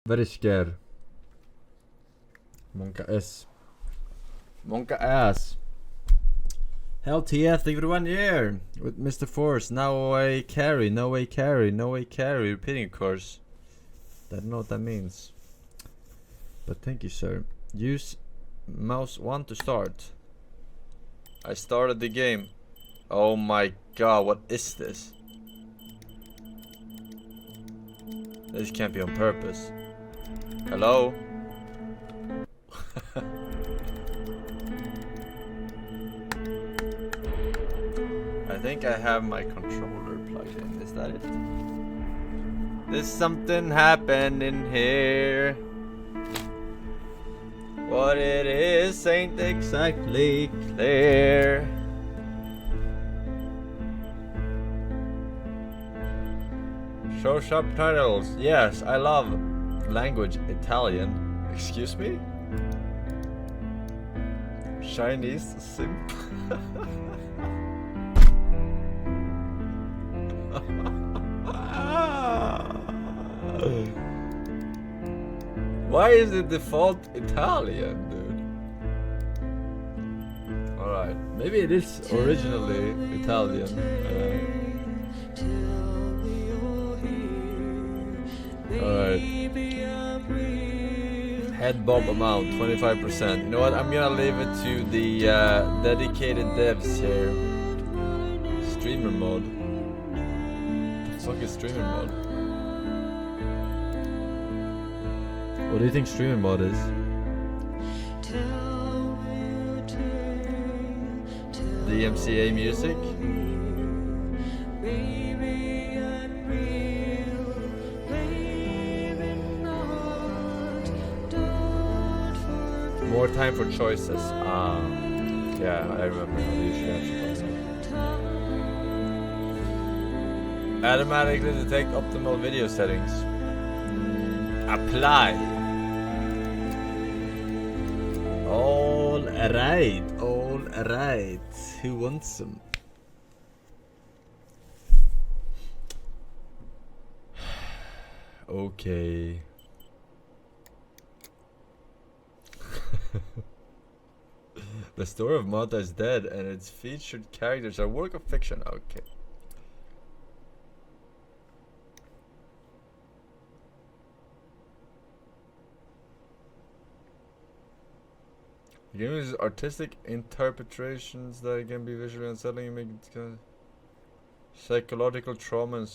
Very scared. Monka S. Monka ass. Hell TF, thank you for 1 year with Mr. Force. No way carry, no way carry, no way carry. Repeating of course. I don't know what that means. But thank you, sir. Use mouse 1 to start. I started the game. Oh my god, what is this? This can't be on purpose. Hello? I think I have my controller plugged in. Is that it? There's something happening here. What it is ain't exactly clear. Show subtitles. Yes, I love language Italian. Excuse me? Chinese simp. Why is it default Italian, dude? Alright, maybe it is originally Italian. Alright. Head bob amount 25%. You know what? I'm gonna leave it to the dedicated devs here. Streamer mode. What the fuck is streamer mode? What do you think streamer mode is? DMCA music? More time for choices. Yeah, I remember how they used to actually. Automatically detect optimal video settings. Apply. All right, all right. Who wants some? Okay. The story of Martha is dead, and its featured characters are work of fiction. Okay. The game uses artistic interpretations that can be visually unsettling and make it psychological trauma and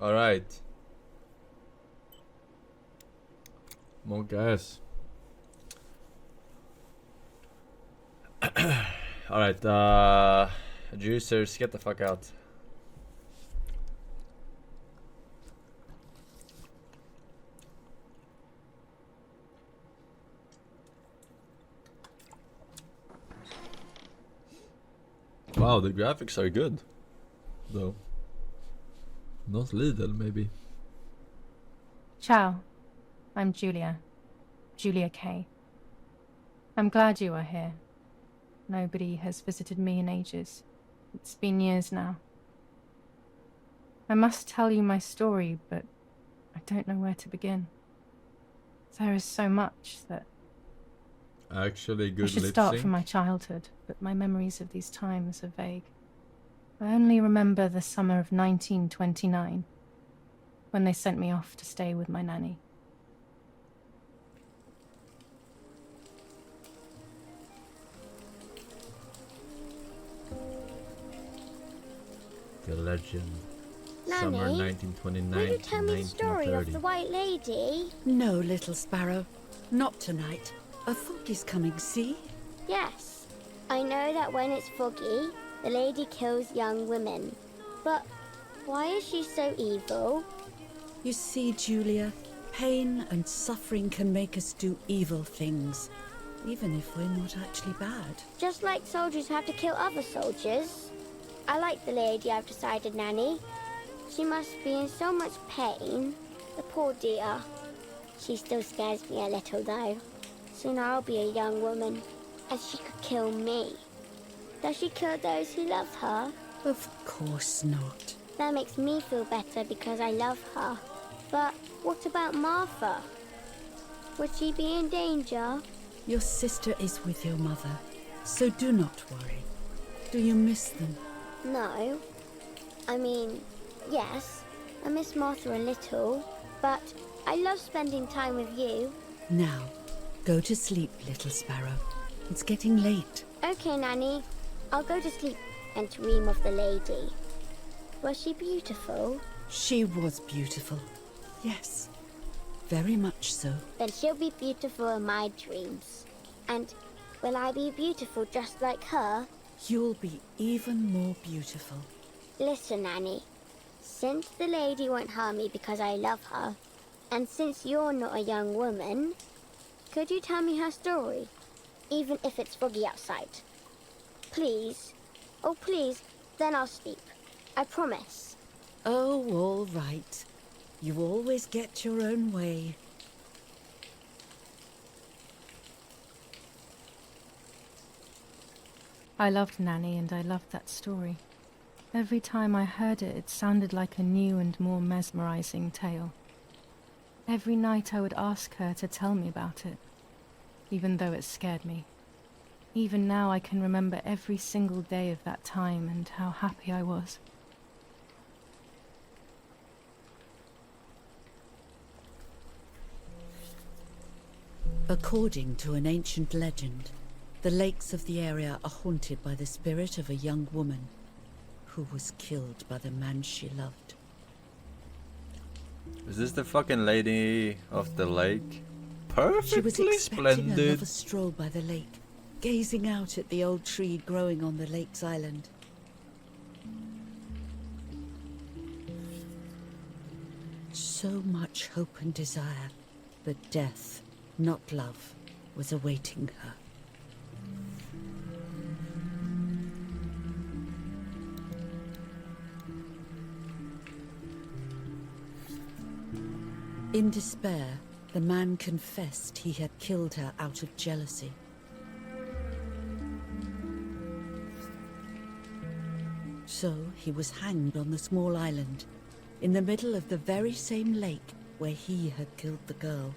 Alright. More guys. Alright, juicers, get the fuck out. Wow, the graphics are good, though. Not Lidl, maybe. Ciao, I'm Julia. Julia K. I'm glad you are here. Nobody has visited me in ages. It's been years now. I must tell you my story, but I don't know where to begin. There is so much that... Actually, good I should lip start sync. from my childhood, but my memories of these times are vague. I only remember the summer of 1929, when they sent me off to stay with my nanny. The legend. Nanny, Summer 1929 will you to tell me the story of 1930. the White Lady? No, little sparrow. Not tonight. A fog is coming, see? Yes. I know that when it's foggy, the lady kills young women. But why is she so evil? You see, Julia, pain and suffering can make us do evil things, even if we're not actually bad. Just like soldiers have to kill other soldiers. I like the lady, I've decided, Nanny. She must be in so much pain. The poor dear. She still scares me a little, though. Soon I'll be a young woman, and she could kill me. Does she kill those who love her? Of course not. That makes me feel better because I love her. But what about Martha? Would she be in danger? Your sister is with your mother, so do not worry. Do you miss them? No. I mean, yes, I miss Martha a little, but I love spending time with you. Now, go to sleep, little sparrow. It's getting late. Okay, Nanny. I'll go to sleep and dream of the lady. Was she beautiful? She was beautiful. Yes, very much so. Then she'll be beautiful in my dreams. And will I be beautiful just like her? You'll be even more beautiful. Listen, Nanny. Since the lady won't harm me because I love her, and since you're not a young woman, could you tell me her story? Even if it's foggy outside. Please. Oh, please. Then I'll sleep. I promise. Oh, all right. You always get your own way. I loved Nanny and I loved that story. Every time I heard it, it sounded like a new and more mesmerizing tale. Every night I would ask her to tell me about it, even though it scared me. Even now I can remember every single day of that time and how happy I was. According to an ancient legend, the lakes of the area are haunted by the spirit of a young woman who was killed by the man she loved. Is this the fucking lady of the lake? She was Perfectly expecting another splendid. stroll by the lake, gazing out at the old tree growing on the lake's island. So much hope and desire, but death, not love, was awaiting her. In despair, the man confessed he had killed her out of jealousy. So he was hanged on the small island, in the middle of the very same lake where he had killed the girl.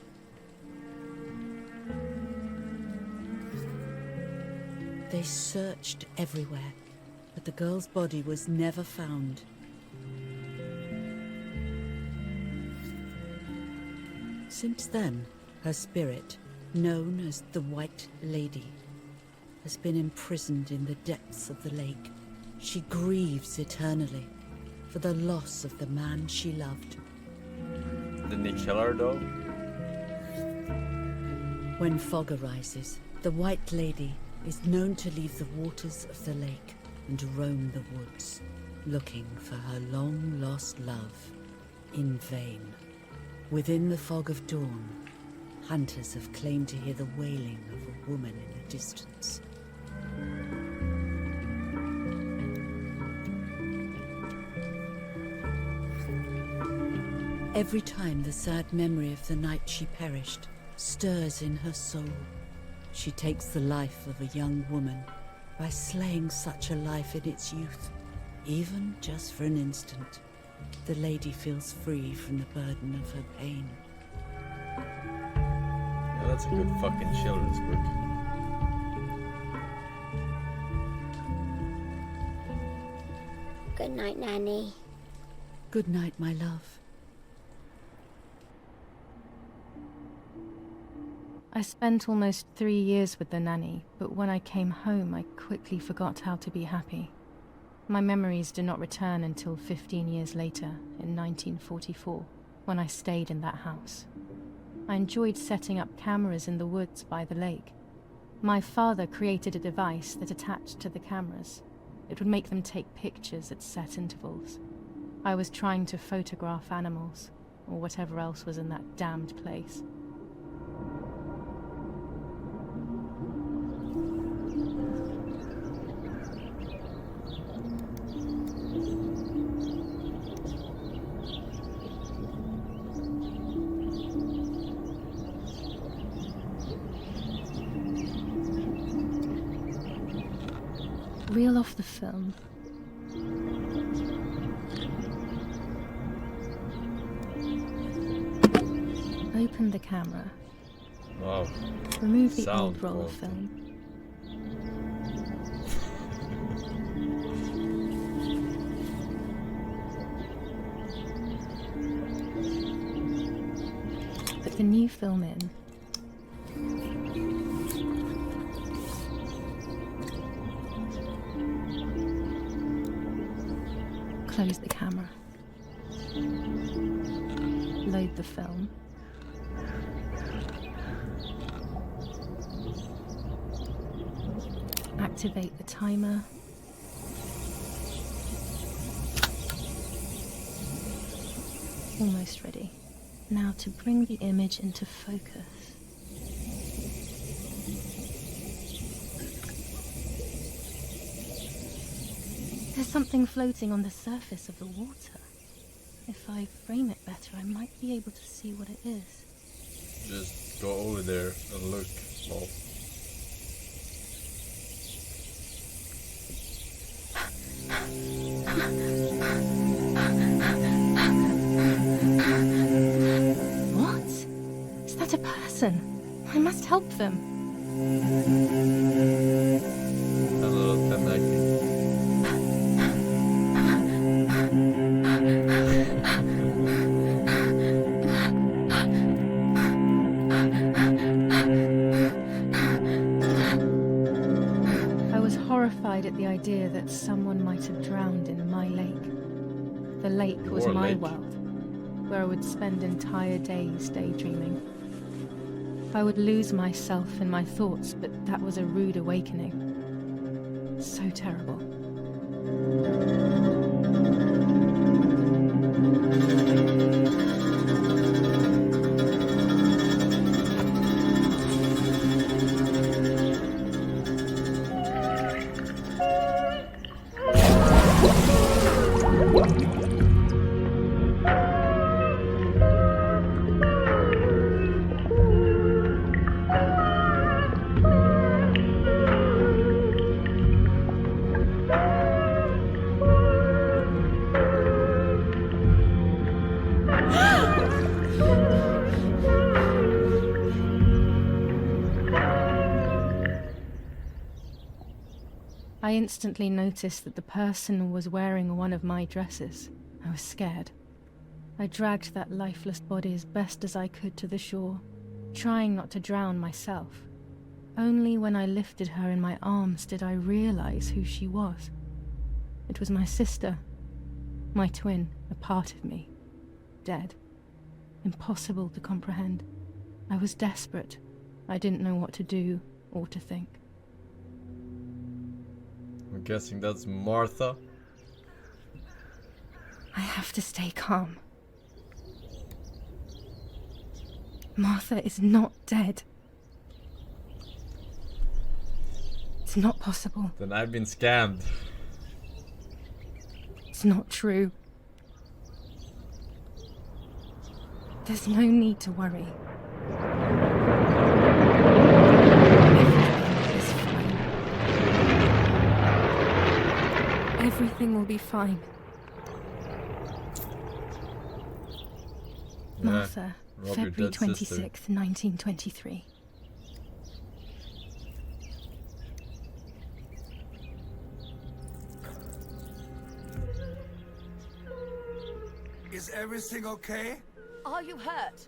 They searched everywhere, but the girl's body was never found. Since then, her spirit, known as the White Lady, has been imprisoned in the depths of the lake. She grieves eternally for the loss of the man she loved. Didn't he kill her though? When fog arises, the White Lady is known to leave the waters of the lake and roam the woods, looking for her long-lost love in vain. Within the fog of dawn, hunters have claimed to hear the wailing of a woman in the distance. Every time the sad memory of the night she perished stirs in her soul, she takes the life of a young woman by slaying such a life in its youth. Even just for an instant, the lady feels free from the burden of her pain. Yeah, that's a good fucking children's book. Good night, Nanny. Good night, my love. I spent almost 3 years with the nanny, but when I came home, I quickly forgot how to be happy. My memories do not return until 15 years later, in 1944, when I stayed in that house. I enjoyed setting up cameras in the woods by the lake. My father created a device that attached to the cameras. It would make them take pictures at set intervals. I was trying to photograph animals, or whatever else was in that damned place. Reel off the film. opened the camera, Wow. removed the Sound old roll of quality. film, put the new film in, close the camera, load the film, activate the timer, almost ready. Now to bring the image into focus. There's something floating on the surface of the water. If I frame it better, I might be able to see what it is. Just go over there and look. Well, What? Is that a person? I must help them. a little temaki. I was horrified at the idea that someone might have drowned in my lake. The lake was Your my lake? world, where I would spend entire days daydreaming. I would lose myself in my thoughts, but that was a rude awakening. So terrible. I instantly noticed that the person was wearing one of my dresses. I was scared. I dragged that lifeless body as best as I could to the shore, trying not to drown myself. Only when I lifted her in my arms did I realize who she was. It was my sister, my twin, a part of me, dead. Impossible to comprehend. I was desperate. I didn't know what to do or to think. I'm guessing that's Martha. I have to stay calm. Martha is not dead. It's not possible. Then I've been scammed. It's not true. There's no need to worry. Everything is fine. Everything will be fine. Yeah, Martha, rob your February dead sister. 26th, 1923. Is everything okay? Are you hurt?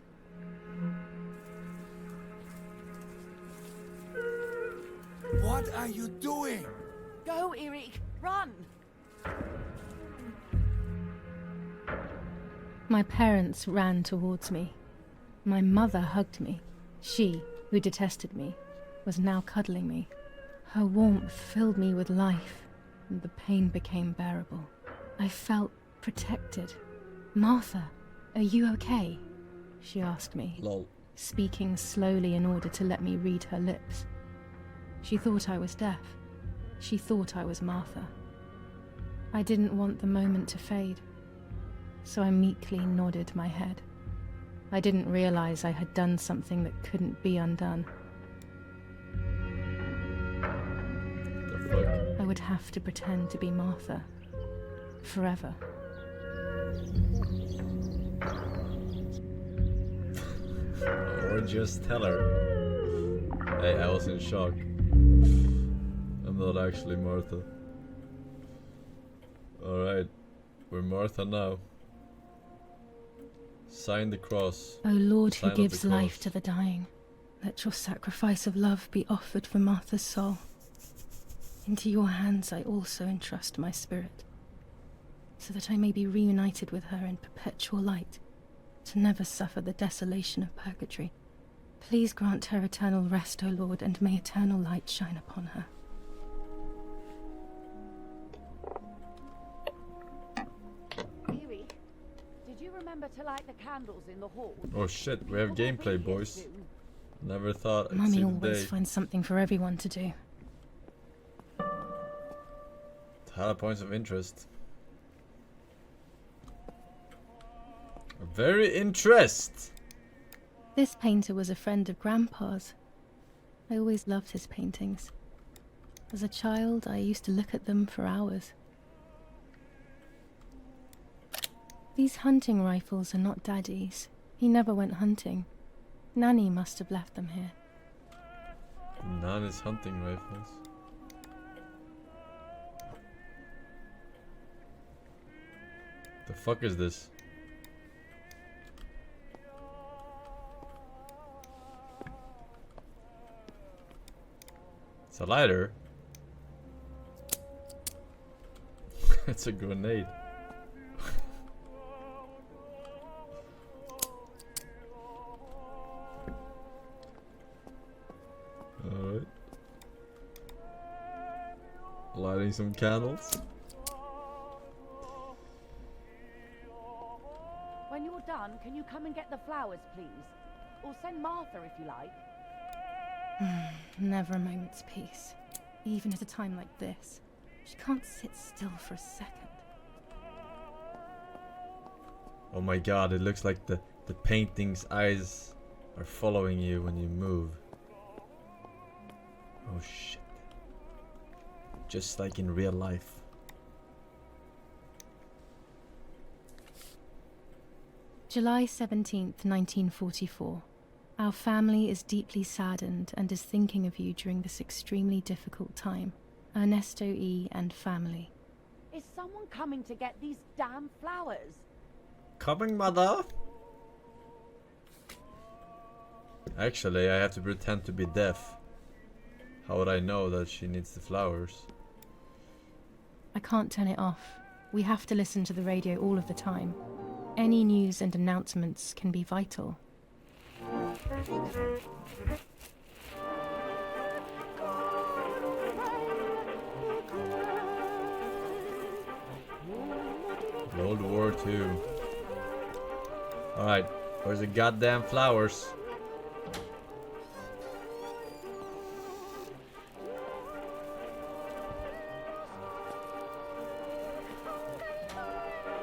What are you doing? Go, Eric, run! My parents ran towards me. My mother hugged me. She, who detested me, was now cuddling me. Her warmth filled me with life, and the pain became bearable. I felt protected. Martha, are you okay? She asked me, Lol. speaking slowly in order to let me read her lips. She thought I was deaf. She thought I was Martha. I didn't want the moment to fade, so I meekly nodded my head. I didn't realize I had done something that couldn't be undone. The fuck? I would have to pretend to be Martha. Forever. Or just tell her. Hey, I was in shock. I'm not actually Martha. Alright, we're Martha now. Sign the cross. O Lord, who Sign of the gives life cross. to the dying, let your sacrifice of love be offered for Martha's soul. Into your hands I also entrust my spirit, so that I may be reunited with her in perpetual light, to never suffer the desolation of purgatory. Please grant her eternal rest, O Lord, and may eternal light shine upon her. Eerie, did you remember to light the candles in the hall? Oh shit, we have gameplay, boys. Never thought I'd see Mummy the always day. finds something for everyone to do. High points of interest. Very interest. This painter was a friend of Grandpa's. I always loved his paintings. As a child, I used to look at them for hours. These hunting rifles are not Daddy's. He never went hunting. Nanny must have left them here. None is hunting rifles. The fuck is this? It's a lighter. It's a grenade. Alright. Lighting some candles. When you're done, can you come and get the flowers, please? Or send Martha if you like. Never a moment's peace. Even at a time like this. She can't sit still for a second. Oh my god, it looks like the painting's eyes are following you when you move. Oh shit. Just like in real life. July 17th, 1944. Our family is deeply saddened and is thinking of you during this extremely difficult time. Ernesto E. and family. Is someone coming to get these damn flowers? Coming, mother? Actually, I have to pretend to be deaf. How would I know that she needs the flowers? I can't turn it off. We have to listen to the radio all of the time. Any news and announcements can be vital. World War II. Alright, where's the goddamn flowers?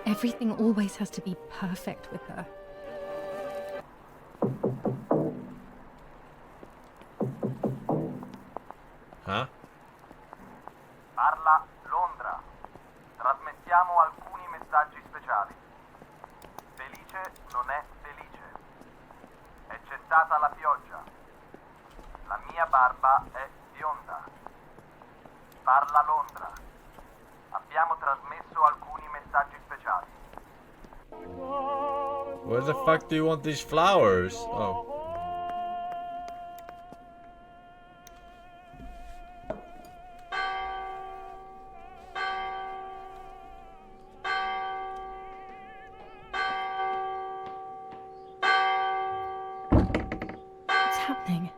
Everything always has to be perfect with her. Huh? Parla Londra. Trasmettiamo alcuni messaggi speciali. Felice non è felice. È cessata la pioggia. La mia barba è bionda. Parla Londra. Abbiamo trasmesso alcuni messaggi speciali. Where the fuck do you want these flowers? Oh. What's happening?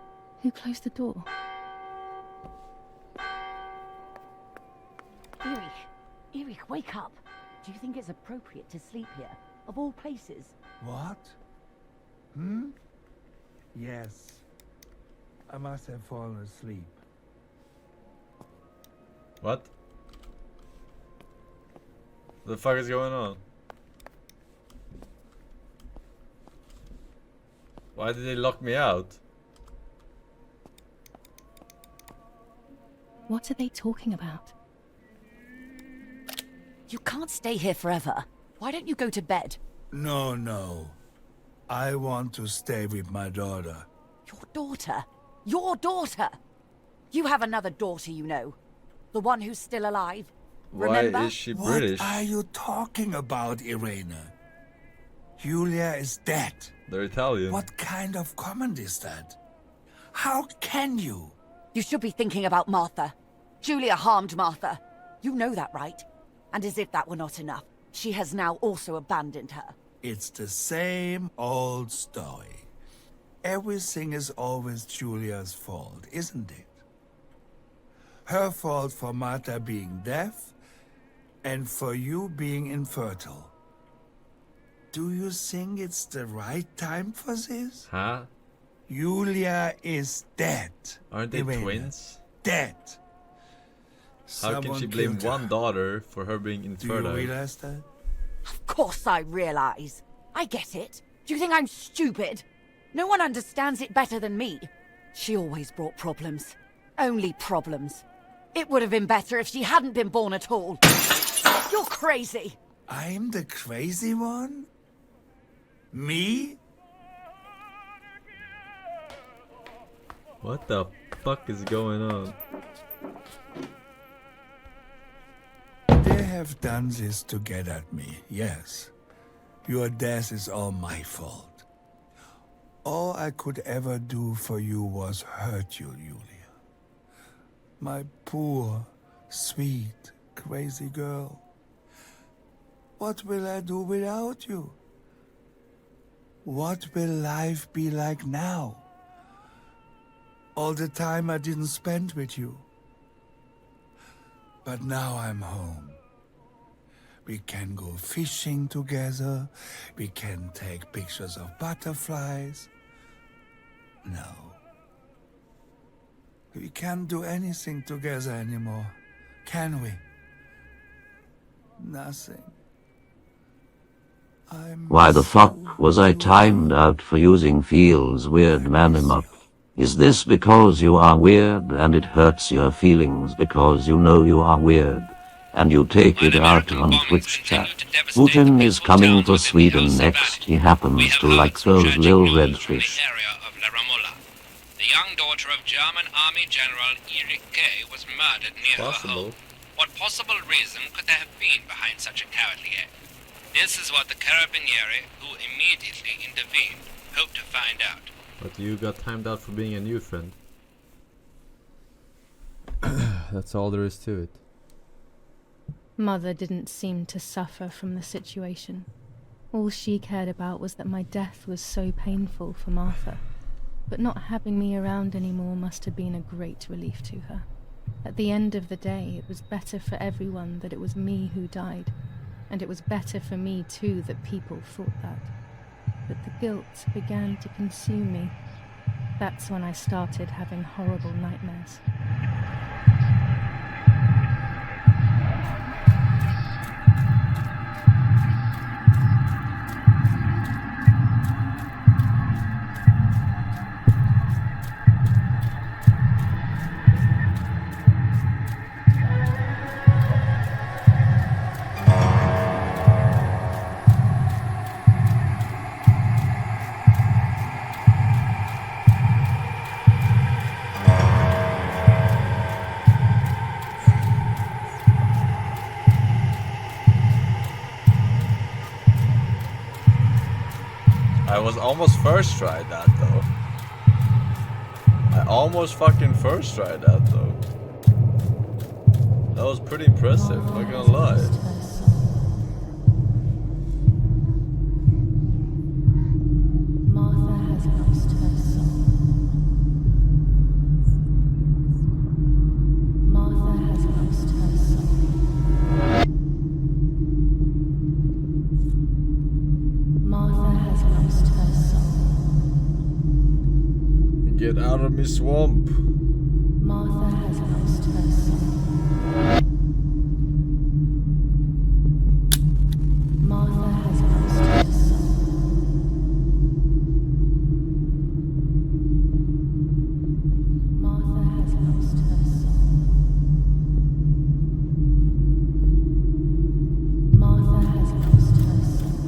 Who closed the door? Eerie, wake up. Do you think it's appropriate to sleep here? Of all places? What? Yes. I must have fallen asleep. What? The fuck is going on? Why did they lock me out? What are they talking about? You can't stay here forever. Why don't you go to bed? No. I want to stay with my daughter. Your daughter? Your daughter? You have another daughter, you know. The one who's still alive. Why Remember? is she British? What are you talking about, Irena? Julia is dead. They're Italian. What kind of comment is that? How can you? You should be thinking about Martha. Julia harmed Martha. You know that, right? And as if that were not enough, she has now also abandoned her. It's the same old story. Everything is always Julia's fault, isn't it? Her fault for Martha being deaf, and for you being infertile. Do you think it's the right time for this? Huh? Julia is dead. Aren't they Irena. twins? Dead. How can she blame one daughter for her being Do you infertile? realize that? Of course I realize. I get it. Do you think I'm stupid? No one understands it better than me. She always brought problems. Only problems. It would have been better if she hadn't been born at all. You're crazy. I'm the crazy one? Me? What the fuck is going on? They have done this to get at me, yes. Your death is all my fault. All I could ever do for you was hurt you, Julia. My poor, sweet, crazy girl. What will I do without you? What will life be like now? All the time I didn't spend with you. But now I'm home. We can go fishing together. We can take pictures of butterflies. No. We can't do anything together anymore, can we? Nothing. Why the fuck was I timed out for using Field's weird man emote? Is this because you are weird and it hurts your feelings because you know you are weird and you take it out on Twitch chat? Putin is coming to Sweden next. He happens to like those little red fish. The young daughter of German Army General Erich K. was murdered near her home. What possible reason could there have been behind such a cowardly act? This is what the Carabinieri, who immediately intervened, hoped to find out. But you got timed out for being a new friend. That's all there is to it. Mother didn't seem to suffer from the situation. All she cared about was that my death was so painful for Martha. But not having me around anymore must have been a great relief to her. At the end of the day, it was better for everyone that it was me who died. And it was better for me too that people thought that. But the guilt began to consume me. That's when I started having horrible nightmares. I was almost first tried that though. I almost fucking first tried that though. That was pretty impressive, not gonna lie. Martha has lost her soul. Martha has lost her soul. Martha has lost her soul. Get out of me swamp. Martha has lost her soul. Martha has lost her soul. Martha has lost her soul. Martha has lost her soul.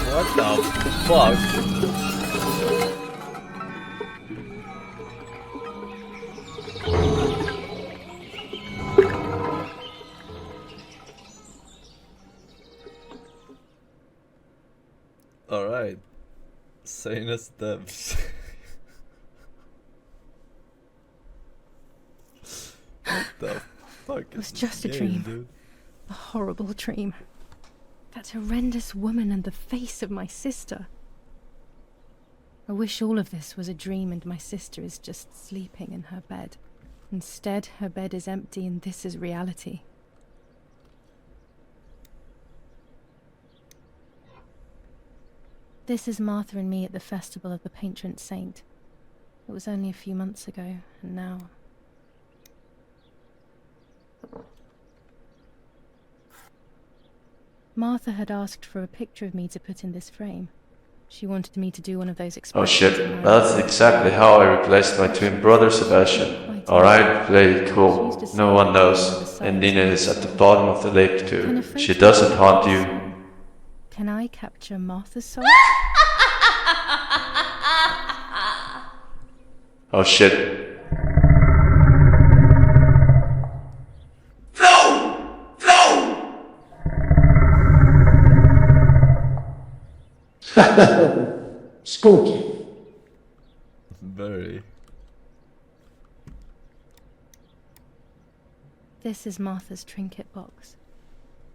What the fuck? Alright. Sane as depths. What the fuck? It was just a dream. Dude? A horrible dream. That horrendous woman and the face of my sister. I wish all of this was a dream and my sister is just sleeping in her bed. Instead, her bed is empty and this is reality. This is Martha and me at the festival of the patron saint. It was only a few months ago, and now... Martha had asked for a picture of me to put in this frame. She wanted me to do one of those Oh expressions. shit, that's exactly how I replaced my twin brother Sebastian. Alright, play it cool. No one knows. And Nina is at the bottom of the lake too. She doesn't haunt you. Can I capture Martha's soul? Oh shit. Spooky. Very. This is Martha's trinket box.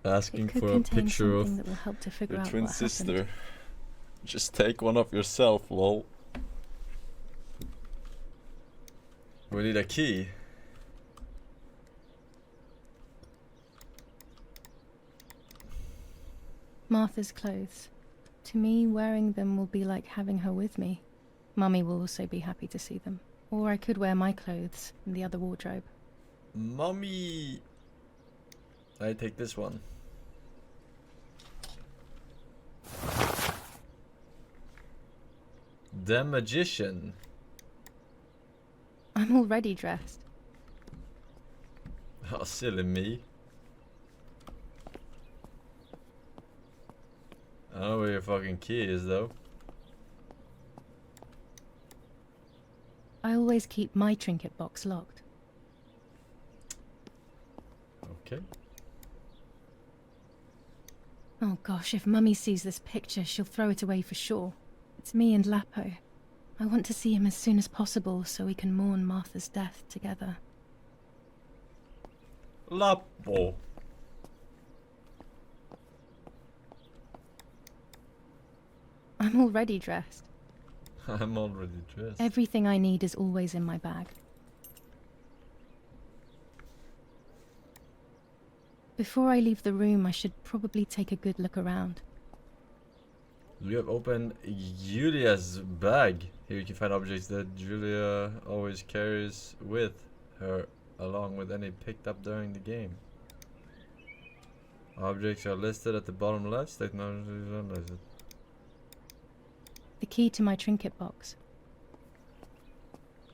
Asking It could for a contain picture something of that will help to figure your out twin what sister. happened. Just take one of yourself, lol. We need a key. Martha's clothes. To me, wearing them will be like having her with me. Mummy will also be happy to see them. Or I could wear my clothes in the other wardrobe. Mummy! I take this one. The Magician. I'm already dressed. Oh, silly me. I don't know where your fucking key is, though. I always keep my trinket box locked. Okay. Oh gosh, if Mummy sees this picture, she'll throw it away for sure. It's me and Lapo. I want to see him as soon as possible so we can mourn Martha's death together. Lapo. I'm already dressed. I'm already dressed. Everything I need is always in my bag. Before I leave the room, I should probably take a good look around. We have opened Julia's bag. Here you can find objects that Julia always carries with her, along with any picked up during the game. Objects are listed at the bottom left. Technology is unlisted. The key to my trinket box.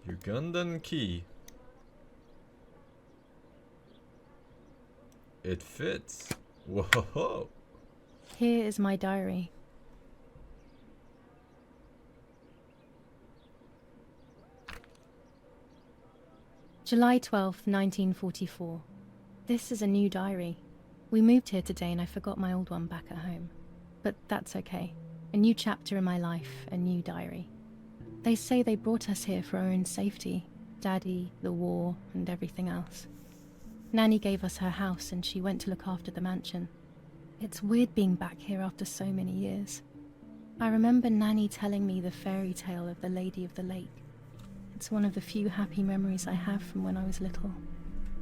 Ugandan key. It fits. Whoa. Here is my diary. July 12th, 1944. This is a new diary. We moved here today and I forgot my old one back at home. But that's okay. A new chapter in my life, a new diary. They say they brought us here for our own safety. Daddy, the war, and everything else. Nanny gave us her house and she went to look after the mansion. It's weird being back here after so many years. I remember Nanny telling me the fairy tale of the Lady of the Lake. It's one of the few happy memories I have from when I was little.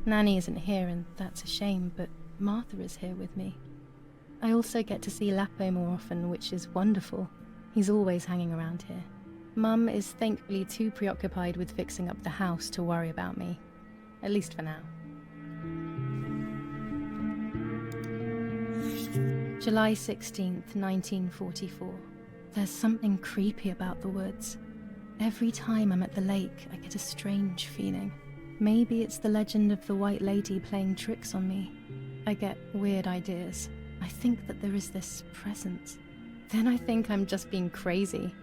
Nanny isn't here, and that's a shame, but Martha is here with me. I also get to see Lapo more often, which is wonderful. He's always hanging around here. Mum is thankfully too preoccupied with fixing up the house to worry about me. At least for now. July 16th, 1944. There's something creepy about the woods. Every time I'm at the lake, I get a strange feeling. Maybe it's the legend of the White Lady playing tricks on me. I get weird ideas. I think that there is this presence. Then I think I'm just being crazy.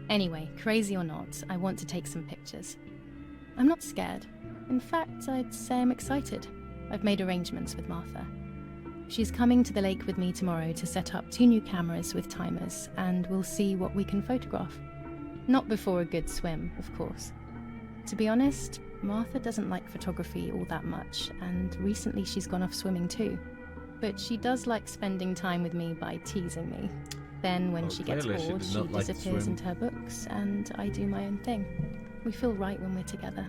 Anyway, crazy or not, I want to take some pictures. I'm not scared. In fact, I'd say I'm excited. I've made arrangements with Martha. She's coming to the lake with me tomorrow to set up 2 new cameras with timers, and we'll see what we can photograph. Not before a good swim, of course. To be honest, Martha doesn't like photography all that much, and recently she's gone off swimming too. But she does like spending time with me by teasing me. Then when she gets bored, she disappears into her books, and I do my own thing. We feel right when we're together.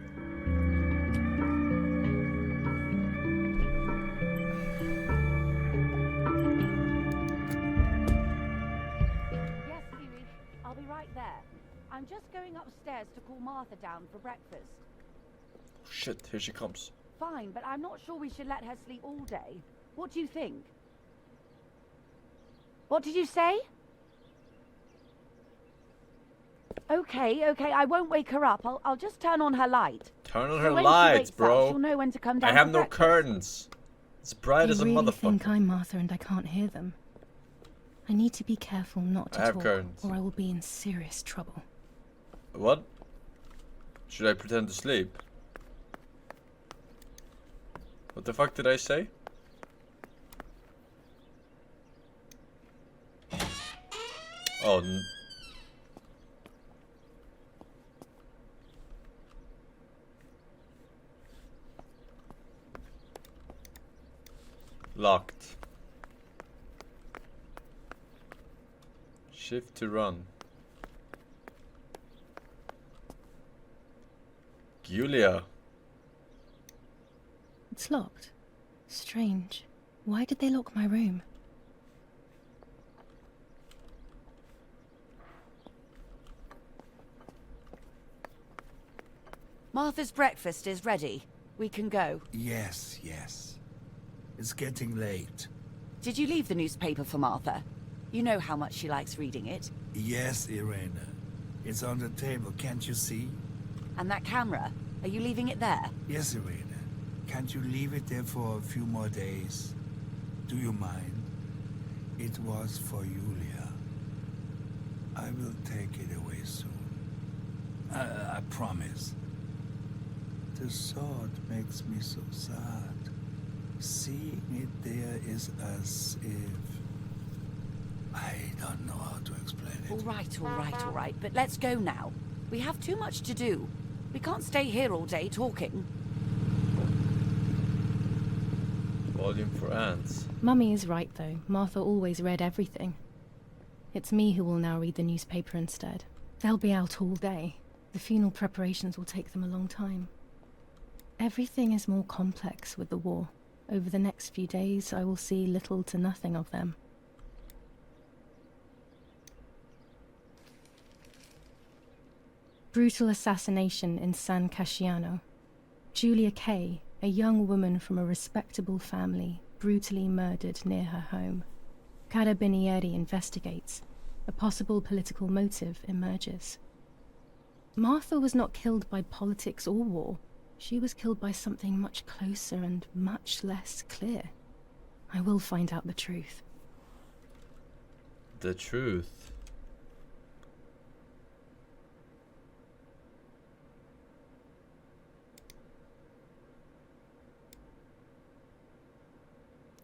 Yes, Huey, I'll be right there. I'm just going upstairs to call Martha down for breakfast. Shit, here she comes. Fine, but I'm not sure we should let her sleep all day. What do you think? What did you say? Okay, I won't wake her up. I'll just turn on her light. Turn on So her when she lights, wakes up, bro. she'll know when to come down I have for no breakfast. curtains. It's bright as a They really motherfucker. think I'm Martha and I can't hear them. I need to be careful not to I have talk, curtains. or I will be in serious trouble. What? Should I pretend to sleep? What the fuck did I say? Oh, locked. Shift to run. Julia. It's locked. Strange. Why did they lock my room? Martha's breakfast is ready. We can go. Yes. It's getting late. Did you leave the newspaper for Martha? You know how much she likes reading it. Yes, Irena. It's on the table, can't you see? And that camera, are you leaving it there? Yes, Irena. Can't you leave it there for a few more days? Do you mind? It was for Julia. I will take it away soon. I promise. The thought makes me so sad. Seeing it there is as if... I don't know how to explain it. All right. But let's go now. We have too much to do. We can't stay here all day talking. Volume for ants. Mummy is right, though. Martha always read everything. It's me who will now read the newspaper instead. They'll be out all day. The funeral preparations will take them a long time. Everything is more complex with the war. Over the next few days, I will see little to nothing of them. Brutal assassination in San Casciano. Julia Kay, a young woman from a respectable family, brutally murdered near her home. Carabinieri investigates. A possible political motive emerges. Martha was not killed by politics or war. She was killed by something much closer and much less clear. I will find out the truth. The truth.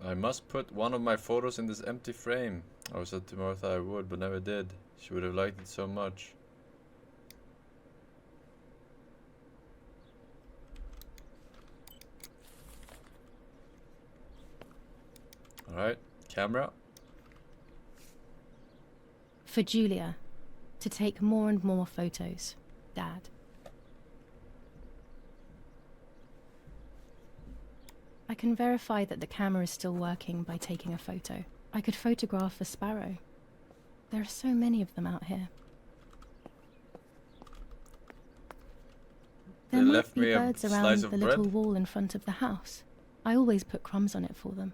I must put one of my photos in this empty frame. I said to Martha I would, but never did. She would have liked it so much. Alright, camera. For Julia, to take more and more photos, Dad. I can verify that the camera is still working by taking a photo. I could photograph a sparrow. There are so many of them out here. There might be birds around the little wall in front of the house. I always put crumbs on it for them.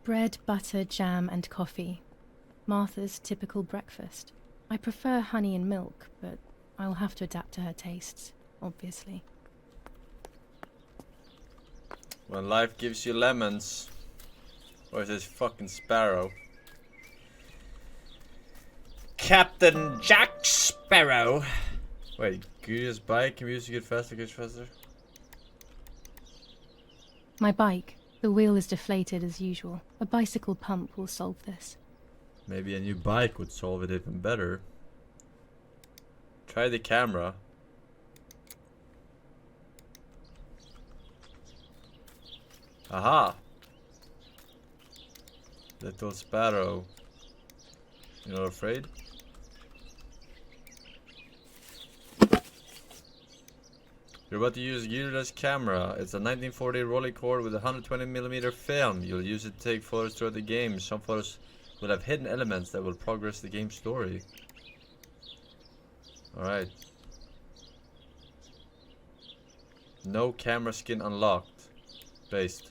Bread, butter, jam, and coffee. Martha's typical breakfast. I prefer honey and milk, but I'll have to adapt to her tastes, obviously. When life gives you lemons. Where's this fucking sparrow? Captain Jack Sparrow! Wait, can you just bike? Can we use to get faster, My bike. The wheel is deflated as usual. A bicycle pump will solve this. Maybe a new bike would solve it even better. Try the camera. Aha! Little sparrow. You're not afraid? You're about to use gearless camera. It's a 1940 Rolleicord with a 120mm film. You'll use it to take photos throughout the game. Some photos will have hidden elements that will progress the game story. Alright. No camera skin unlocked. Based.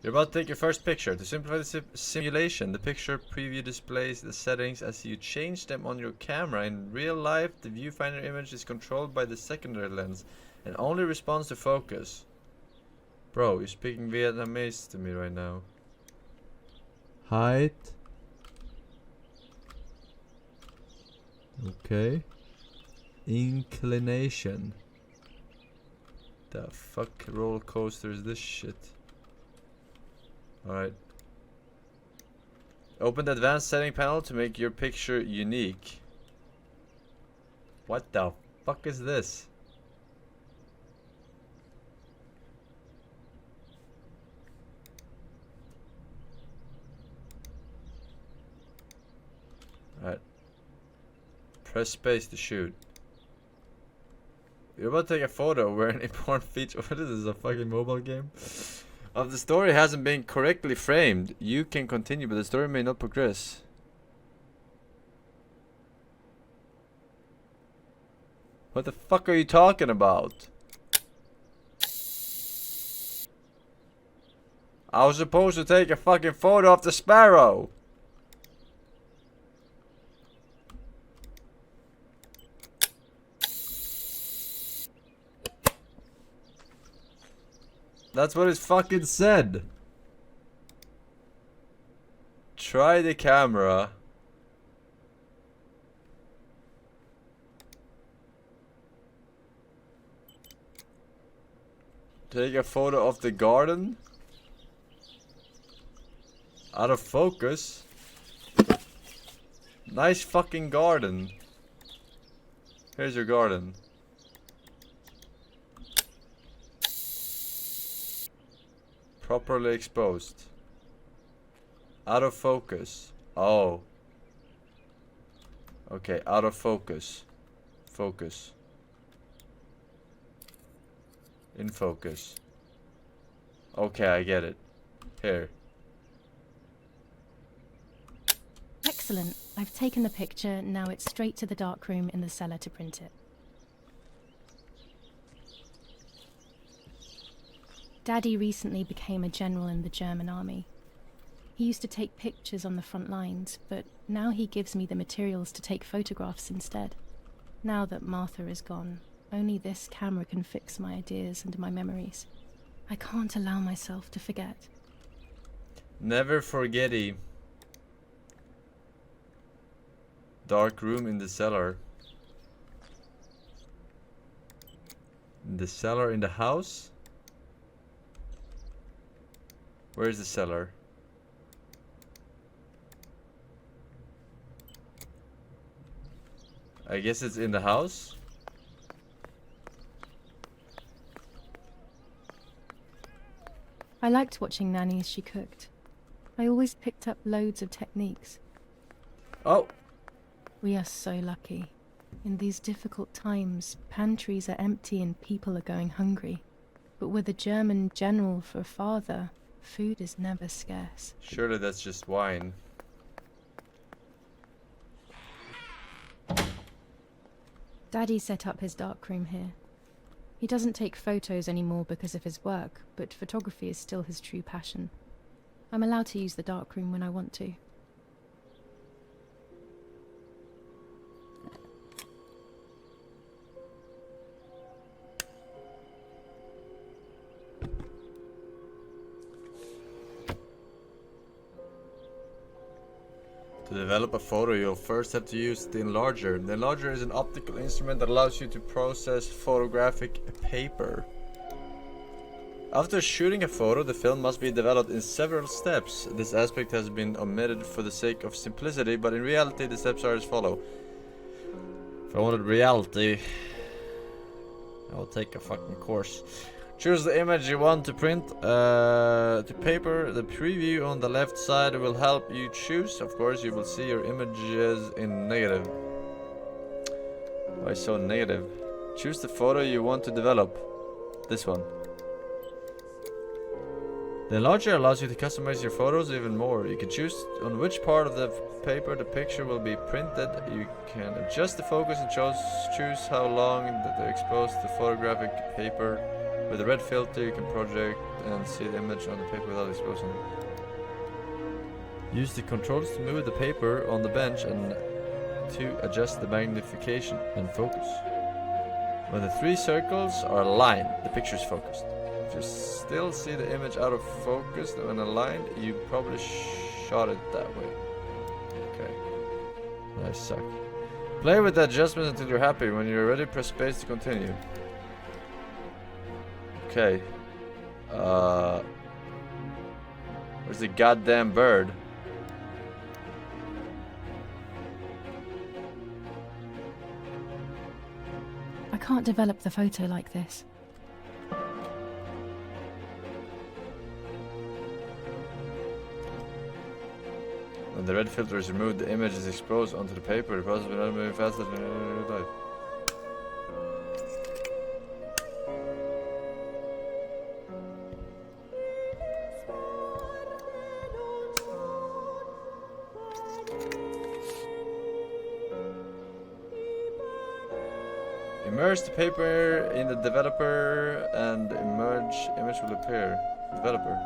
You're about to take your first picture. To simplify the simulation, the picture preview displays the settings as you change them on your camera. In real life, the viewfinder image is controlled by the secondary lens and only responds to focus. Bro, you're speaking Vietnamese to me right now. Height. Okay. Inclination. The fuck roller coaster is this shit? Alright. Open the advanced setting panel to make your picture unique. What the fuck is this? Alright. Press space to shoot. You're about to take a photo where an important feature. What is this? A fucking mobile game? Of the story hasn't been correctly framed. You can continue, but the story may not progress. What the fuck are you talking about? I was supposed to take a fucking photo of the sparrow. That's what it fucking said. Try the camera. Take a photo of the garden. Out of focus. Nice fucking garden. Here's your garden. Properly exposed. Out of focus. Oh. Okay, out of focus. Focus. In focus. Okay, I get it. Here. Excellent. I've taken the picture. Now it's straight to the darkroom in the cellar to print it. Daddy recently became a general in the German army. He used to take pictures on the front lines, but now he gives me the materials to take photographs instead. Now that Martha is gone, only this camera can fix my ideas and my memories. I can't allow myself to forget. Never forgetty. Dark room in the cellar. In the cellar in the house? Where's the cellar? I guess it's in the house? I liked watching Nanny as she cooked. I always picked up loads of techniques. Oh! We are so lucky. In these difficult times, pantries are empty and people are going hungry. But with a German general for a father, food is never scarce. Surely that's just wine. Daddy set up his darkroom here. He doesn't take photos anymore because of his work, but photography is still his true passion. I'm allowed to use the darkroom when I want to. To develop a photo, you'll first have to use the enlarger. The enlarger is an optical instrument that allows you to process photographic paper. After shooting a photo, the film must be developed in several steps. This aspect has been omitted for the sake of simplicity, but in reality the steps are as follow. If I wanted reality, I will take a fucking course. Choose the image you want to print to paper. The preview on the left side will help you choose. Of course, you will see your images in negative. Why so negative? Choose the photo you want to develop. This one. The enlarger allows you to customize your photos even more. You can choose on which part of the paper the picture will be printed. You can adjust the focus and choose how long that they're exposed to photographic paper. With a red filter, you can project and see the image on the paper without exposing it. Use the controls to move the paper on the bench and to adjust the magnification and focus. When the three circles are aligned, the picture is focused. If you still see the image out of focus when aligned, you probably shot it that way. Okay. Nice suck. Play with the adjustments until you're happy. When you're ready, press space to continue. Okay. Where's the goddamn bird? I can't develop the photo like this. When the red filter is removed, the image is exposed onto the paper. The process will not move faster than life. Immerse the paper in the developer and the image will appear. Developer.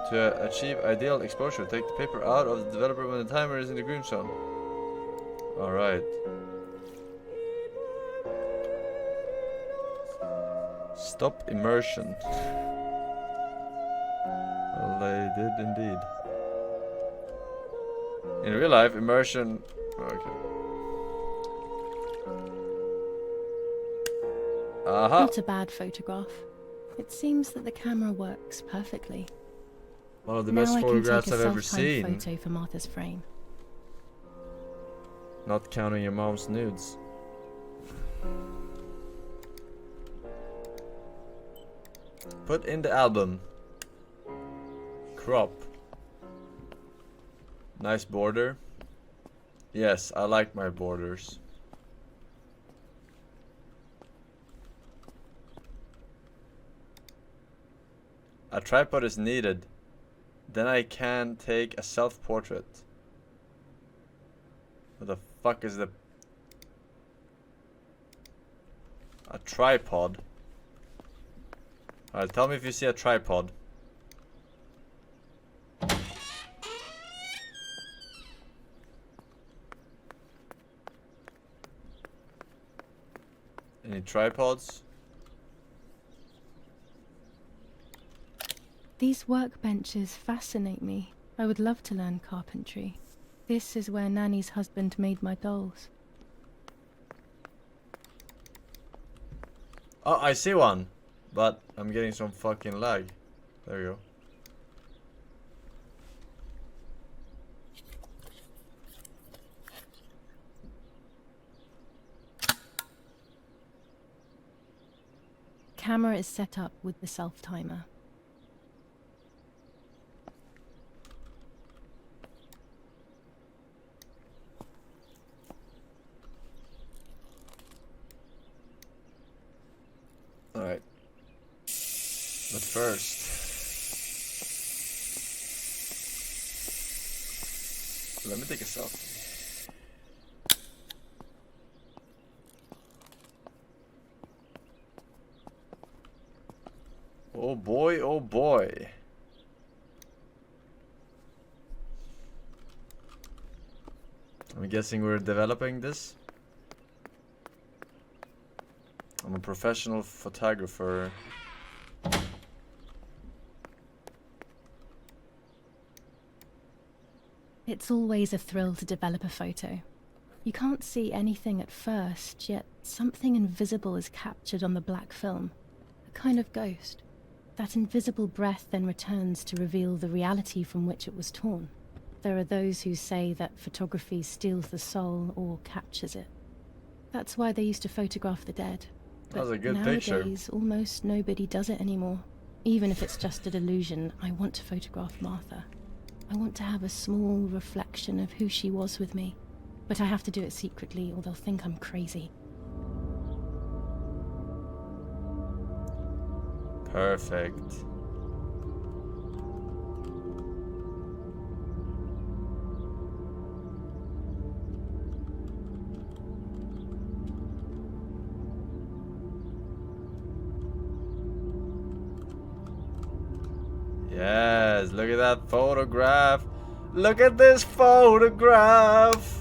To achieve ideal exposure, take the paper out of the developer when the timer is in the green zone. Alright. Stop immersion. Well, they did indeed. In real life, immersion... Okay. Aha! Not a bad photograph. It seems that the camera works perfectly. One of the Now best I can photographs take a I've ever self-timed seen. photo for Martha's frame. Not counting your mom's nudes. Put in the album. Crop. Nice border. Yes, I like my borders. A tripod is needed. Then I can take a self-portrait. What the fuck is the... A tripod? Alright, tell me if you see a tripod. Any tripods? These workbenches fascinate me. I would love to learn carpentry. This is where Nanny's husband made my dolls. Oh, I see one. But I'm getting some fucking lag. There you go. Camera is set up with the self-timer. first. Let me take a selfie. Oh boy, oh boy. I'm guessing we're developing this. I'm a professional photographer. It's always a thrill to develop a photo. You can't see anything at first, yet something invisible is captured on the black film. A kind of ghost. That invisible breath then returns to reveal the reality from which it was torn. There are those who say that photography steals the soul or captures it. That's why they used to photograph the dead. That was a good nowadays, picture. almost nobody does it anymore. Even if it's just a delusion, I want to photograph Martha. I want to have a small reflection of who she was with me. But I have to do it secretly or they'll think I'm crazy. Perfect. Yes, look at that photograph. Look at this photograph.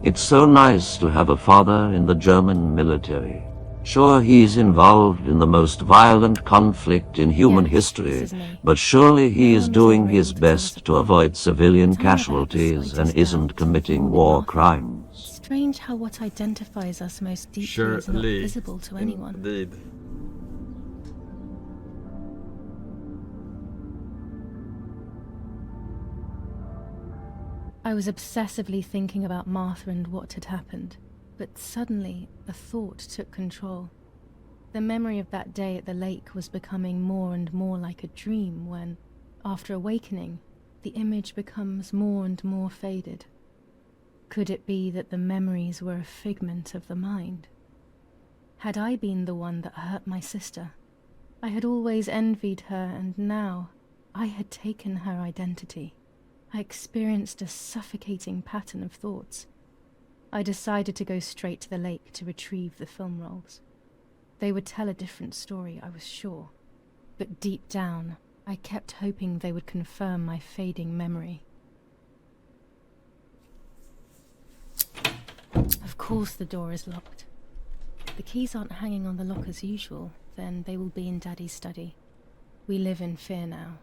It's so nice to have a father in the German military. Sure, he's involved in the most violent conflict in human history, but surely he is doing his best to avoid civilian casualties and isn't committing war crimes. Strange how what identifies us most deeply is not visible to anyone. Indeed. I was obsessively thinking about Martha and what had happened, but suddenly a thought took control. The memory of that day at the lake was becoming more and more like a dream when, after awakening, the image becomes more and more faded. Could it be that the memories were a figment of the mind? Had I been the one that hurt my sister? I had always envied her, and now I had taken her identity. I experienced a suffocating pattern of thoughts. I decided to go straight to the lake to retrieve the film rolls. They would tell a different story, I was sure. But deep down, I kept hoping they would confirm my fading memory. Of course the door is locked. If the keys aren't hanging on the lock as usual, then they will be in Daddy's study. We live in fear now.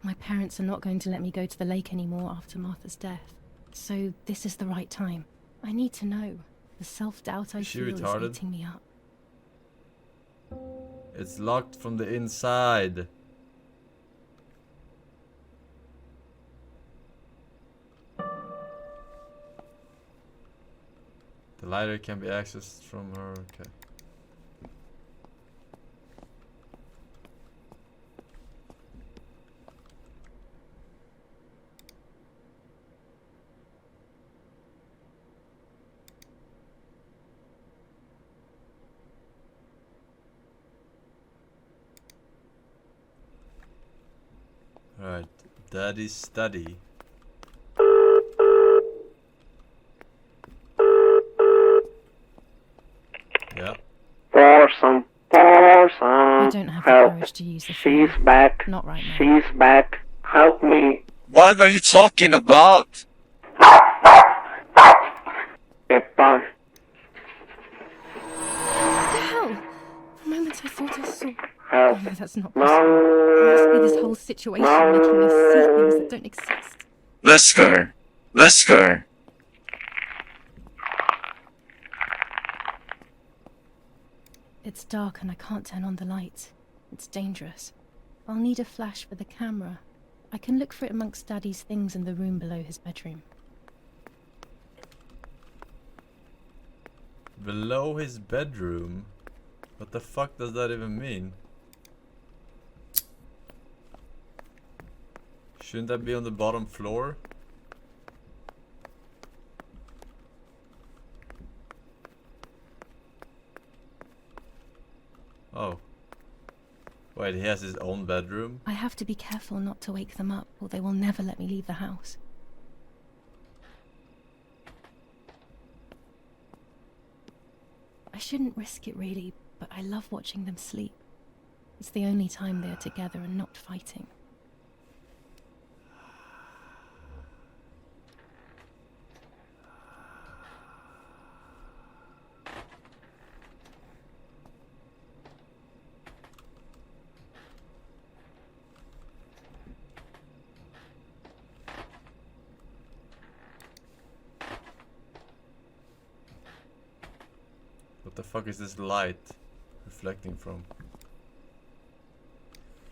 My parents are not going to let me go to the lake anymore after Martha's death. So this is the right time. I need to know. The self-doubt I feel is eating me up. It's locked from the inside. The lighter can be accessed from her. Okay. Alright, Daddy's study. Yeah. Forsen. I don't have the courage to use the phone. She's back. Not right now. She's back. Help me. What are you talking about? Peppa. What the hell? For a moment I thought I saw... Help. Oh, no, that's not possible. It must be this whole situation making me see things that don't exist. Let's go. Let's go. It's dark and I can't turn on the lights. It's dangerous. I'll need a flash for the camera. I can look for it amongst Daddy's things in the room below his bedroom. Below his bedroom? What the fuck does that even mean? Shouldn't that be on the bottom floor? Oh. Wait, he has his own bedroom? I have to be careful not to wake them up, or they will never let me leave the house. I shouldn't risk it really, but I love watching them sleep. It's the only time they are together and not fighting. What the fuck is this light reflecting from?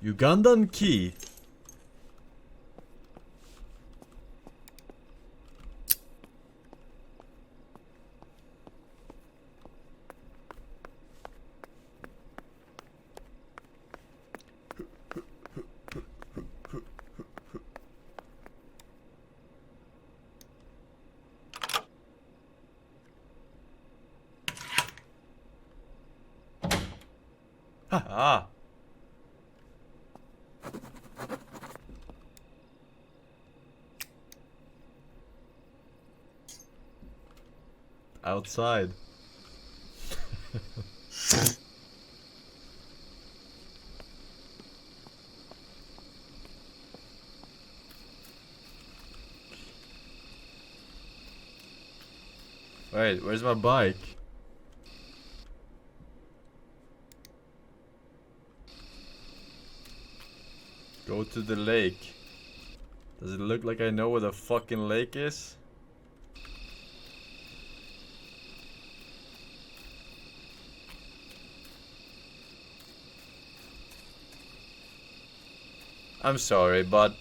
Ugandan key. Ah. Outside. Wait, where's my bike? Go to the lake. Does it look like I know where the fucking lake is? I'm sorry, but...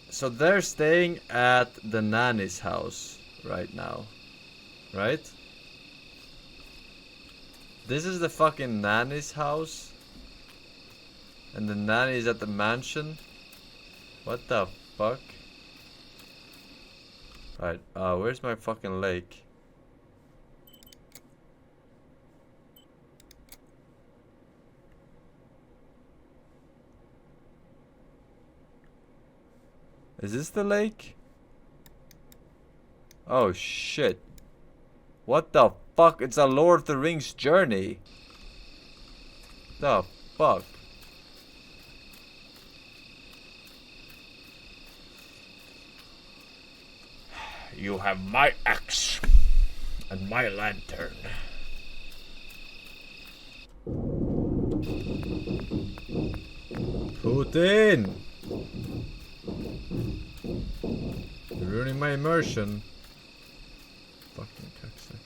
So they're staying at the nanny's house right now, right? This is the fucking nanny's house? And the nanny is at the mansion? What the fuck? Right, where's my fucking lake? Is this the lake? Oh shit. What the fuck? It's a Lord of the Rings journey. The fuck? You have my axe and my lantern. Putin! You're ruining my immersion. Fucking cocksucker.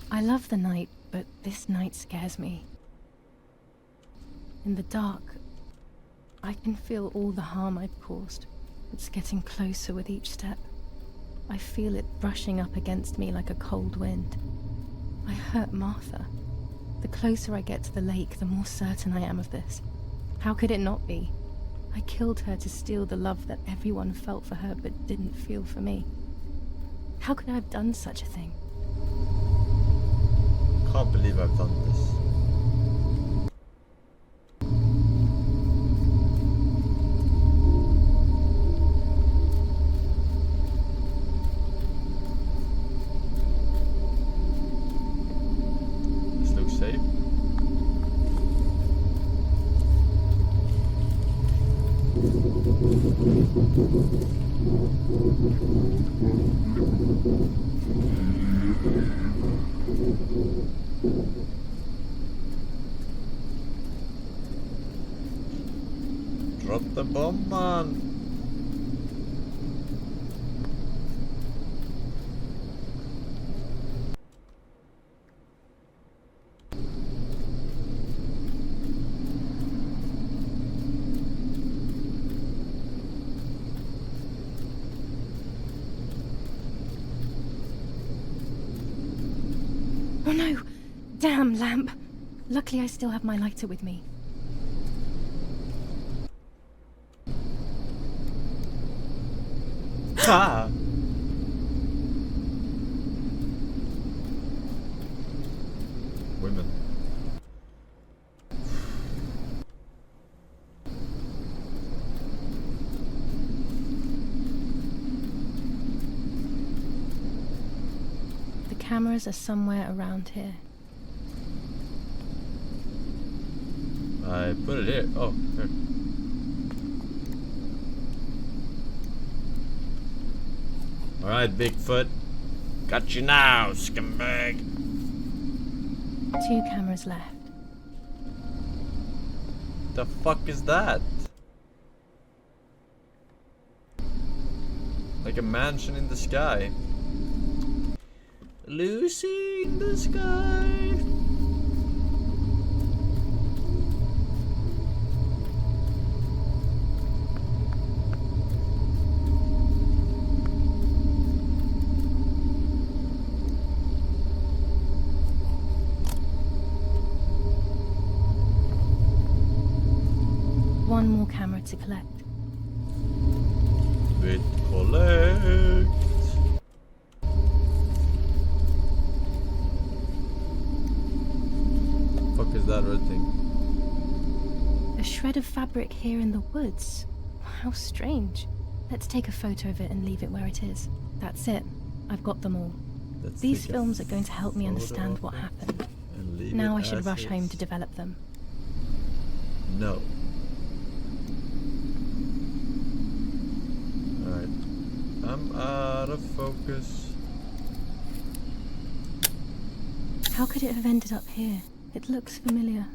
I love the night, but this night scares me. In the dark, I can feel all the harm I've caused. It's getting closer with each step. I feel it brushing up against me like a cold wind. I hurt Martha. The closer I get to the lake, the more certain I am of this. How could it not be? I killed her to steal the love that everyone felt for her but didn't feel for me. How could I have done such a thing? Can't believe I've done this. This looks safe. Drop the bomb, man. Oh no! Damn lamp! Luckily I still have my lighter with me. Ha! Women. The cameras are somewhere around here. I put it here. Oh, here. Alright, Bigfoot. Got you now, scumbag. 2 cameras left. The fuck is that? Like a mansion in the sky. Lucy in the sky. One more camera to collect. Bit collect. Fuck is that red thing? A shred of fabric here in the woods. How strange. Let's take a photo of it and leave it where it is. That's it. I've got them all. Let's These take a films are going to help me photo understand of what it happened. and leave Now it I should as rush home is. to develop them. No. Alright. I'm out of focus. How could it have ended up here? It looks familiar.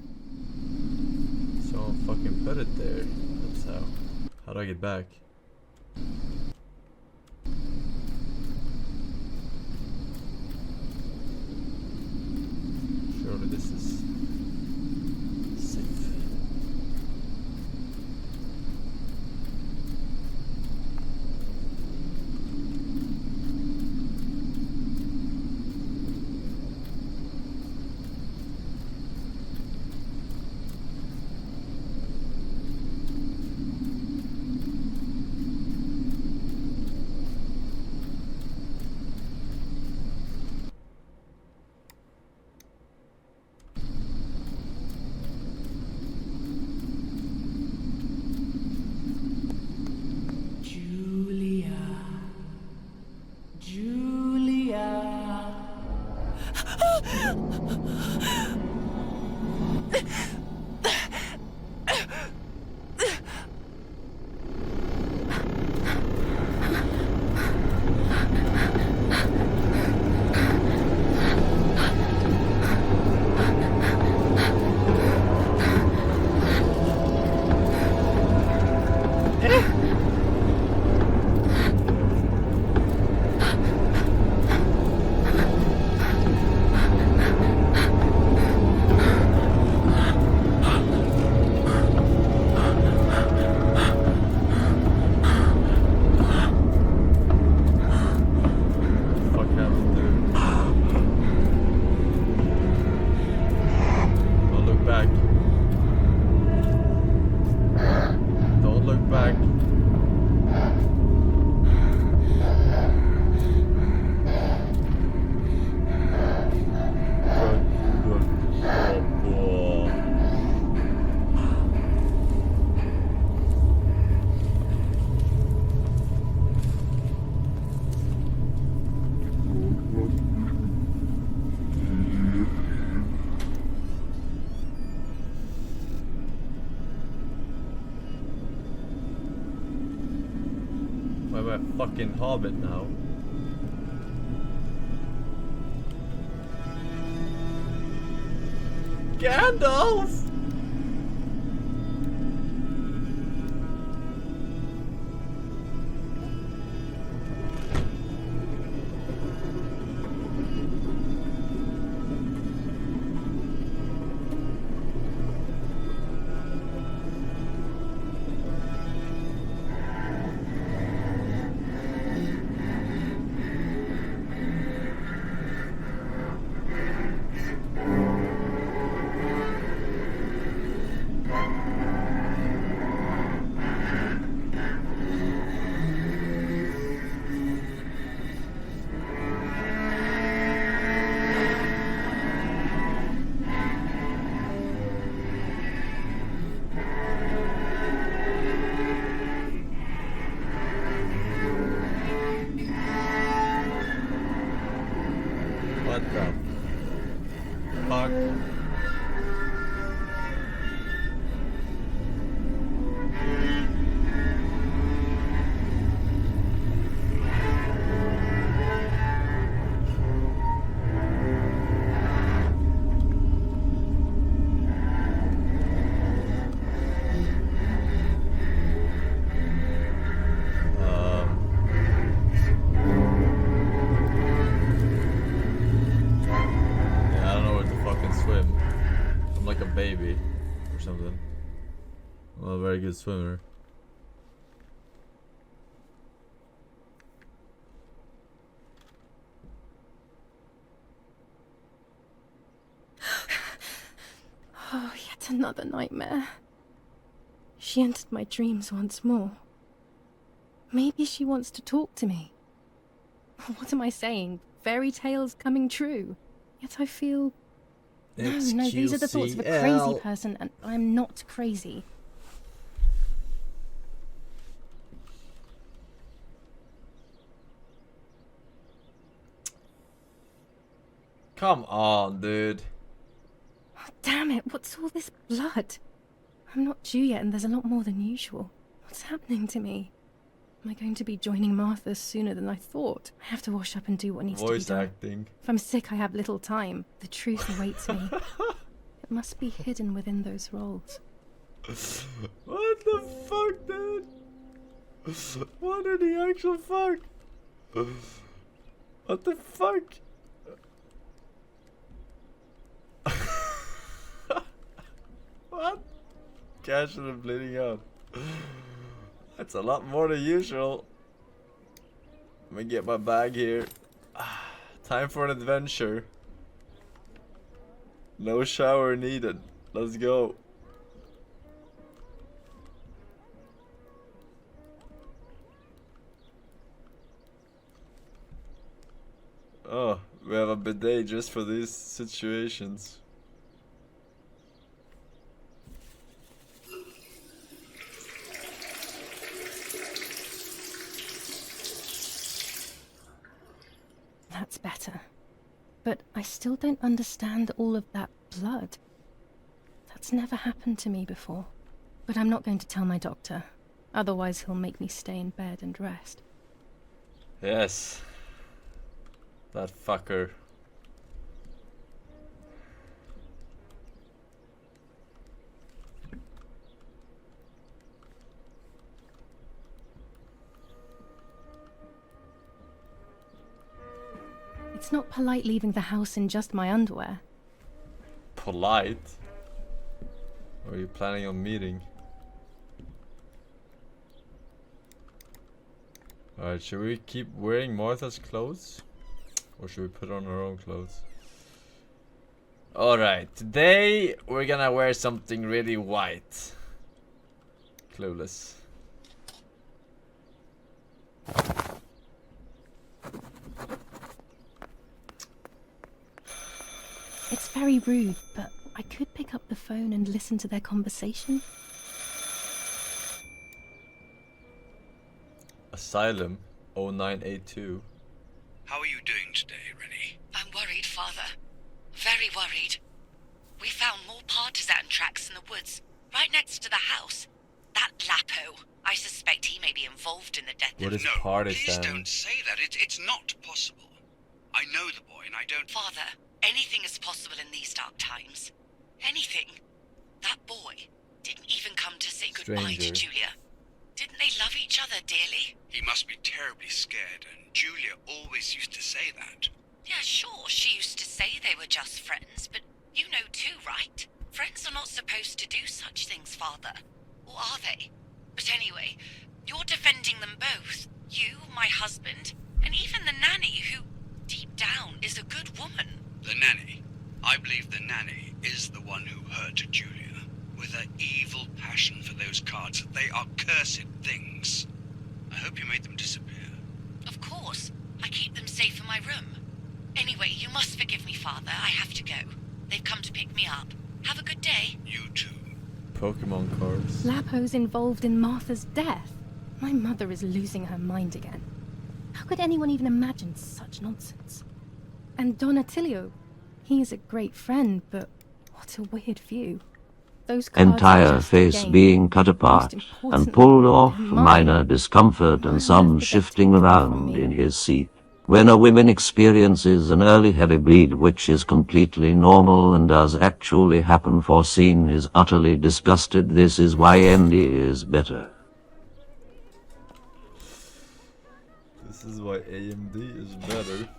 Someone fucking put it there. That's how. How do I get back? Surely this is safe. I'm a fucking hobbit now. Gandalf! good swimmer. Oh, yet another nightmare. She entered my dreams once more. Maybe she wants to talk to me. What am I saying? Fairy tales coming true. Yet I feel... No, these are the thoughts of a crazy person, and I'm not crazy. Come on, dude. Oh, damn it, what's all this blood? I'm not due yet, and there's a lot more than usual. What's happening to me? Am I going to be joining Martha sooner than I thought? I have to wash up and do what needs to be done. Voice acting. If I'm sick, I have little time. The truth awaits me. It must be hidden within those roles. What the fuck, dude? What in the actual fuck? What the fuck? What? Casually bleeding out. That's a lot more than usual. Let me get my bag here. Time for an adventure. No shower needed. Let's go. Oh, we have a bidet just for these situations. That's better. But I still don't understand all of that blood. That's never happened to me before. But I'm not going to tell my doctor. Otherwise he'll make me stay in bed and rest. Yes. That fucker. It's not polite leaving the house in just my underwear. Polite? Or are you planning on meeting? Alright, should we keep wearing Martha's clothes? Or should we put on our own clothes? Alright, today we're gonna wear something really white. Clueless. It's very rude, but I could pick up the phone and listen to their conversation. Asylum 0982. How are you doing today, Rennie? I'm worried, Father. Very worried. We found more partisan tracks in the woods, right next to the house. That Lapo. I suspect he may be involved in the death What of... is No, partisan? please don't say that. It's not possible. I know the boy and I don't... Father, anything is possible in these dark times. Anything. That boy didn't even come to say goodbye to Stranger. Julia. Didn't they love each other dearly? He must be terribly scared, and Julia always used to say that. Yeah, sure, she used to say they were just friends, but you know too, right? Friends are not supposed to do such things, Father. Or are they? But anyway, you're defending them both. You, my husband, and even the nanny who, deep down, is a good woman. The nanny. I believe the nanny is the one who hurt Julia. With her evil passion for those cards. They are cursed things. I hope you made them disappear. Of course. I keep them safe in my room. Anyway, you must forgive me, Father. I have to go. They've come to pick me up. Have a good day. You too. Pokemon cards. Lapo's involved in Martha's death. My mother is losing her mind again. How could anyone even imagine such nonsense? And Don Attilio, he is a great friend, but what a weird view. Those cards are Entire just a face game. being cut apart Most and importantly, pulled off, they're mine. minor discomfort and some shifting around in his seat. When a woman experiences an early heavy bleed, which is completely normal and does actually happen, foreseen is utterly disgusted. This is why Andy is better. This is why AMD is better.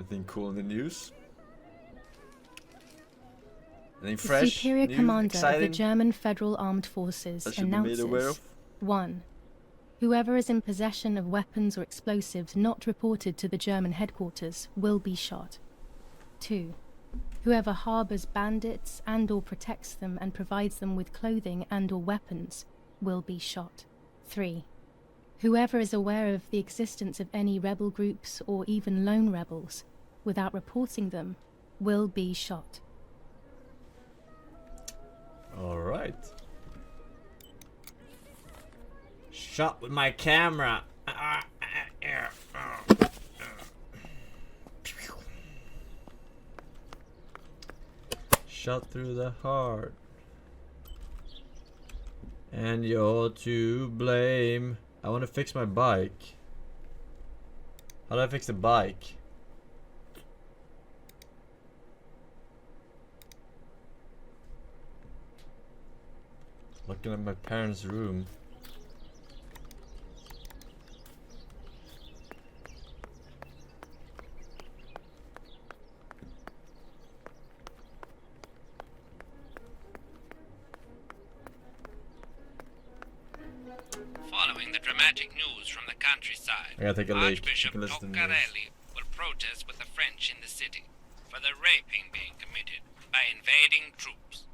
Anything cool in the news? Anything The fresh? Superior new, Commander exciting? of the German Federal Armed Forces I should be made aware announces: of? 1. Whoever is in possession of weapons or explosives not reported to the German headquarters will be shot. 2. Whoever harbors bandits and or protects them and provides them with clothing and or weapons will be shot. 3. Whoever is aware of the existence of any rebel groups or even lone rebels without reporting them will be shot. Alright. Shot with my camera. Shot through the heart. And you're to blame. I want to fix my bike. How do I fix the bike? Looking at my parents' room. Following the dramatic news from the countryside, I gotta take a leak. Archbishop You can listen to the news. Toccarelli will protest with the French in the city for the raping being committed by invading troops.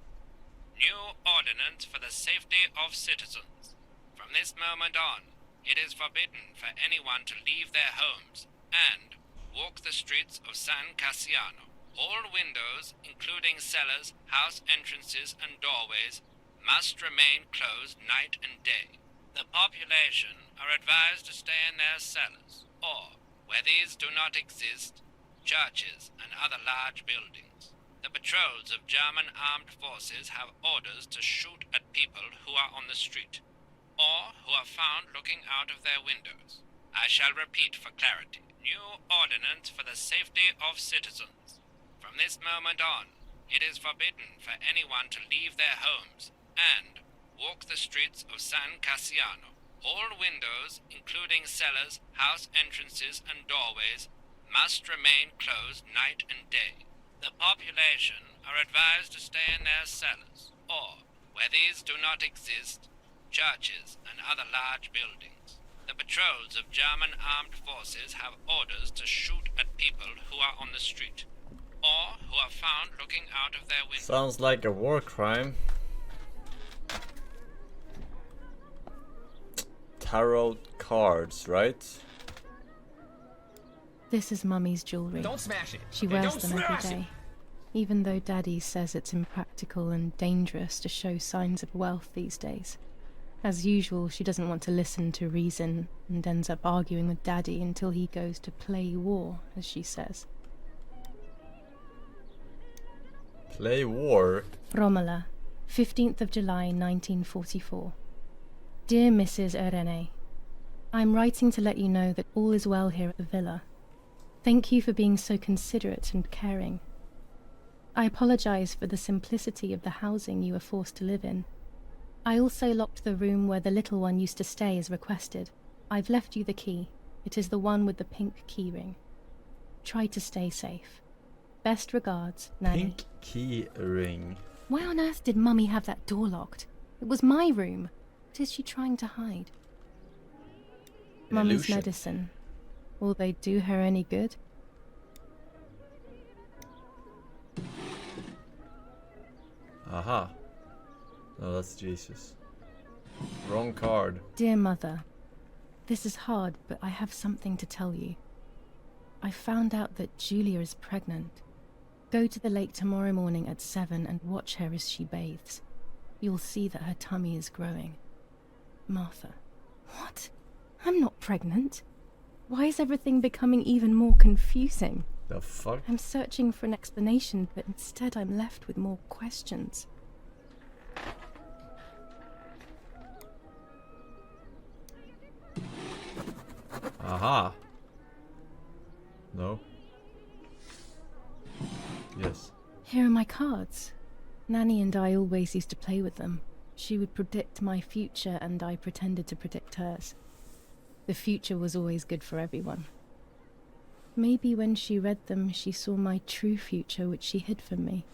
New ordinance for the safety of citizens. From this moment on, it is forbidden for anyone to leave their homes and walk the streets of San Cassiano. All windows, including cellars, house entrances, and doorways, must remain closed night and day. The population are advised to stay in their cellars, or, where these do not exist, churches and other large buildings. The patrols of German armed forces have orders to shoot at people who are on the street, or who are found looking out of their windows. I shall repeat for clarity. New ordinance for the safety of citizens. From this moment on, it is forbidden for anyone to leave their homes and walk the streets of San Cassiano. All windows, including cellars, house entrances, and doorways, must remain closed night and day. The population are advised to stay in their cellars, or, where these do not exist, churches and other large buildings. The patrols of German armed forces have orders to shoot at people who are on the street, or who are found looking out of their windows. Sounds like a war crime. Tarot cards, right? This is Mummy's jewellery. Don't smash it. She Okay, wears don't them every smash it. day. Even though Daddy says it's impractical and dangerous to show signs of wealth these days. As usual, she doesn't want to listen to reason and ends up arguing with Daddy until he goes to play war, as she says. Play war? Romola, 15th of July 1944. Dear Mrs. Irene, I'm writing to let you know that all is well here at the villa. Thank you for being so considerate and caring. I apologize for the simplicity of the housing you were forced to live in. I also locked the room where the little one used to stay as requested. I've left you the key. It is the one with the pink keyring. Try to stay safe. Best regards, Nanny. Pink key ring. Why on earth did Mummy have that door locked? It was my room. What is she trying to hide? Mummy's Illusion. medicine. Will they do her any good? Aha. No, that's Jesus. Wrong card. Dear Mother, this is hard, but I have something to tell you. I found out that Julia is pregnant. Go to the lake tomorrow morning at 7 and watch her as she bathes. You'll see that her tummy is growing. Martha. What? I'm not pregnant. Why is everything becoming even more confusing? The fuck? I'm searching for an explanation, but instead I'm left with more questions. Aha. No. Yes. Here are my cards. Nanny and I always used to play with them. She would predict my future and I pretended to predict hers. The future was always good for everyone. Maybe when she read them, she saw my true future, which she hid from me.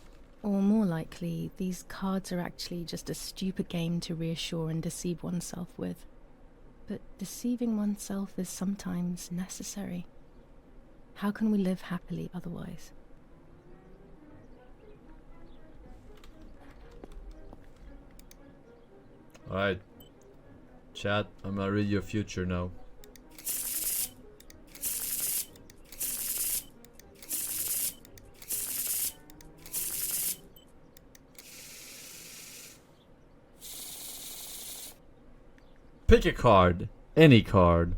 Or more likely, these cards are actually just a stupid game to reassure and deceive oneself with. But deceiving oneself is sometimes necessary. How can we live happily otherwise? Alright. Chat, I'm gonna read your future now. Pick a card. Any card.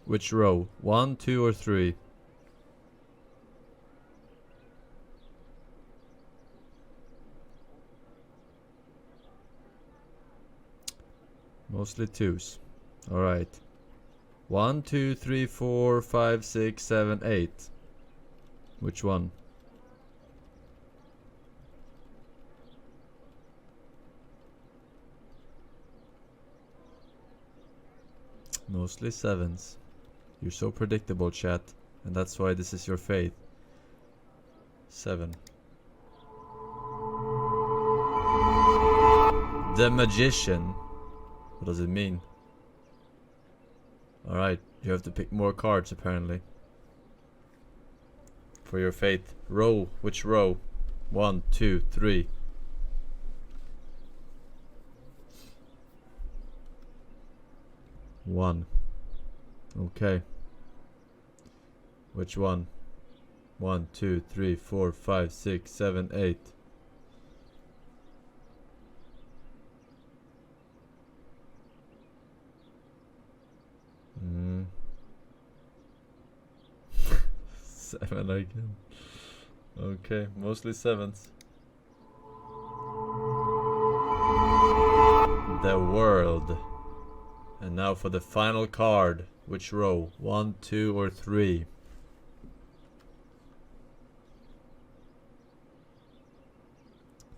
Which row? 1, 2, or 3? Mostly 2s. Alright. 1, 2, 3, 4, 5, 6, 7, 8. Which one? Mostly 7s. You're so predictable, chat. And that's why this is your fate. 7. The Magician. What does it mean? Alright, you have to pick more cards apparently. For your fate. Row. Which row? 1, 2, 3. One. Okay. Which one? 1, 2, 3, 4, 5, 6, 7, 8. Mm. 7 again. Okay, mostly 7s. The World. And now for the final card. Which row? 1, 2, or 3?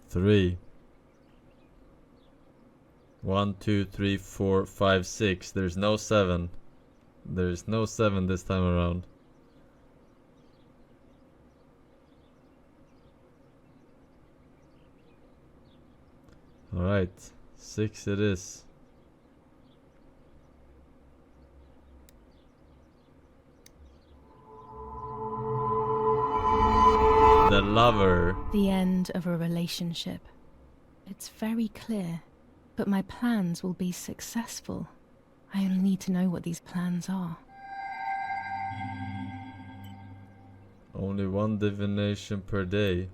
Three. 1, 2, 3, 4, 5, 6. There's no 7. There's no 7 this time around. Alright, 6 it is. The Lover. The end of a relationship. It's very clear, but my plans will be successful. I only need to know what these plans are. Only one divination per day.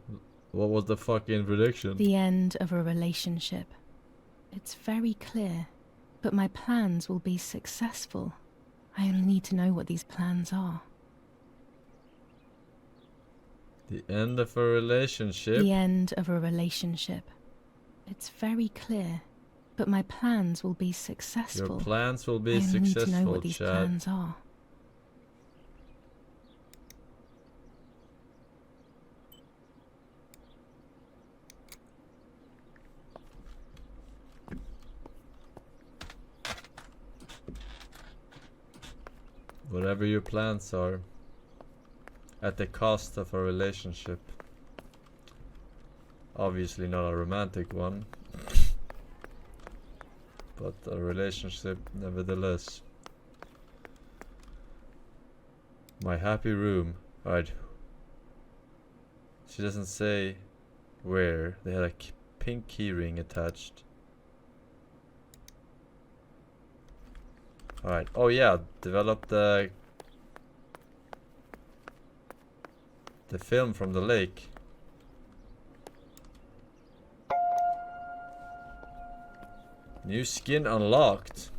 What was the fucking prediction? The end of a relationship. It's very clear, but my plans will be successful. I only need to know what these plans are. The end of a relationship. The end of a relationship. It's very clear, but my plans will be successful. Your plans will be I only need to know successful, what these chat. plans are. Whatever your plans are, at the cost of a relationship. Obviously not a romantic one, but a relationship nevertheless. My happy room. Alright. She doesn't say where. They had a pink keyring attached. Alright. Oh yeah, develop the film from the lake. New skin unlocked.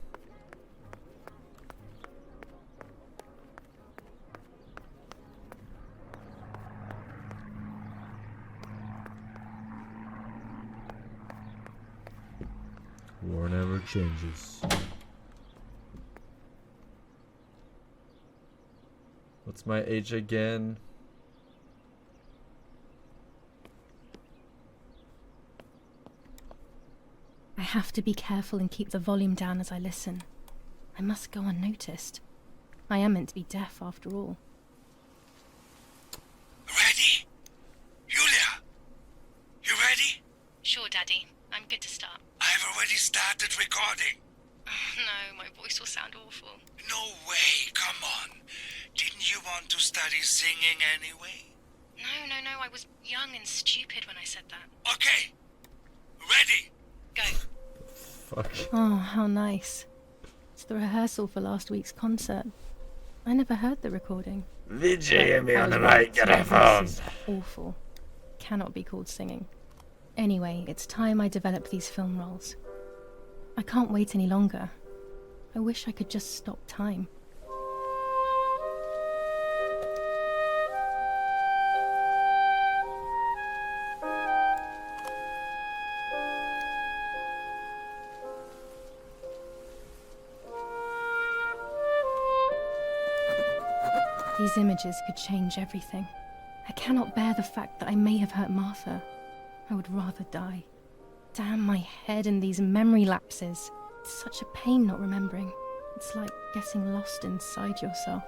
War never changes. What's my age again? have to be careful and keep the volume down as I listen. I must go unnoticed. I am meant to be deaf after all. Ready? Julia? You ready? Sure, Daddy. I'm good to start. I've already started recording. No, my voice will sound awful. No way, come on. Didn't you want to study singing anyway? No, I was young and stupid when I said that. Okay. Ready? Go. Fuck. Oh, how nice. It's the rehearsal for last week's concert. I never heard the recording. VJ me I on the was right, microphone. my voice is awful. Cannot be called singing. Anyway, it's time I develop these film roles. I can't wait any longer. I wish I could just stop time. These images could change everything. I cannot bear the fact that I may have hurt Martha. I would rather die. Damn my head and these memory lapses. It's such a pain not remembering. It's like getting lost inside yourself.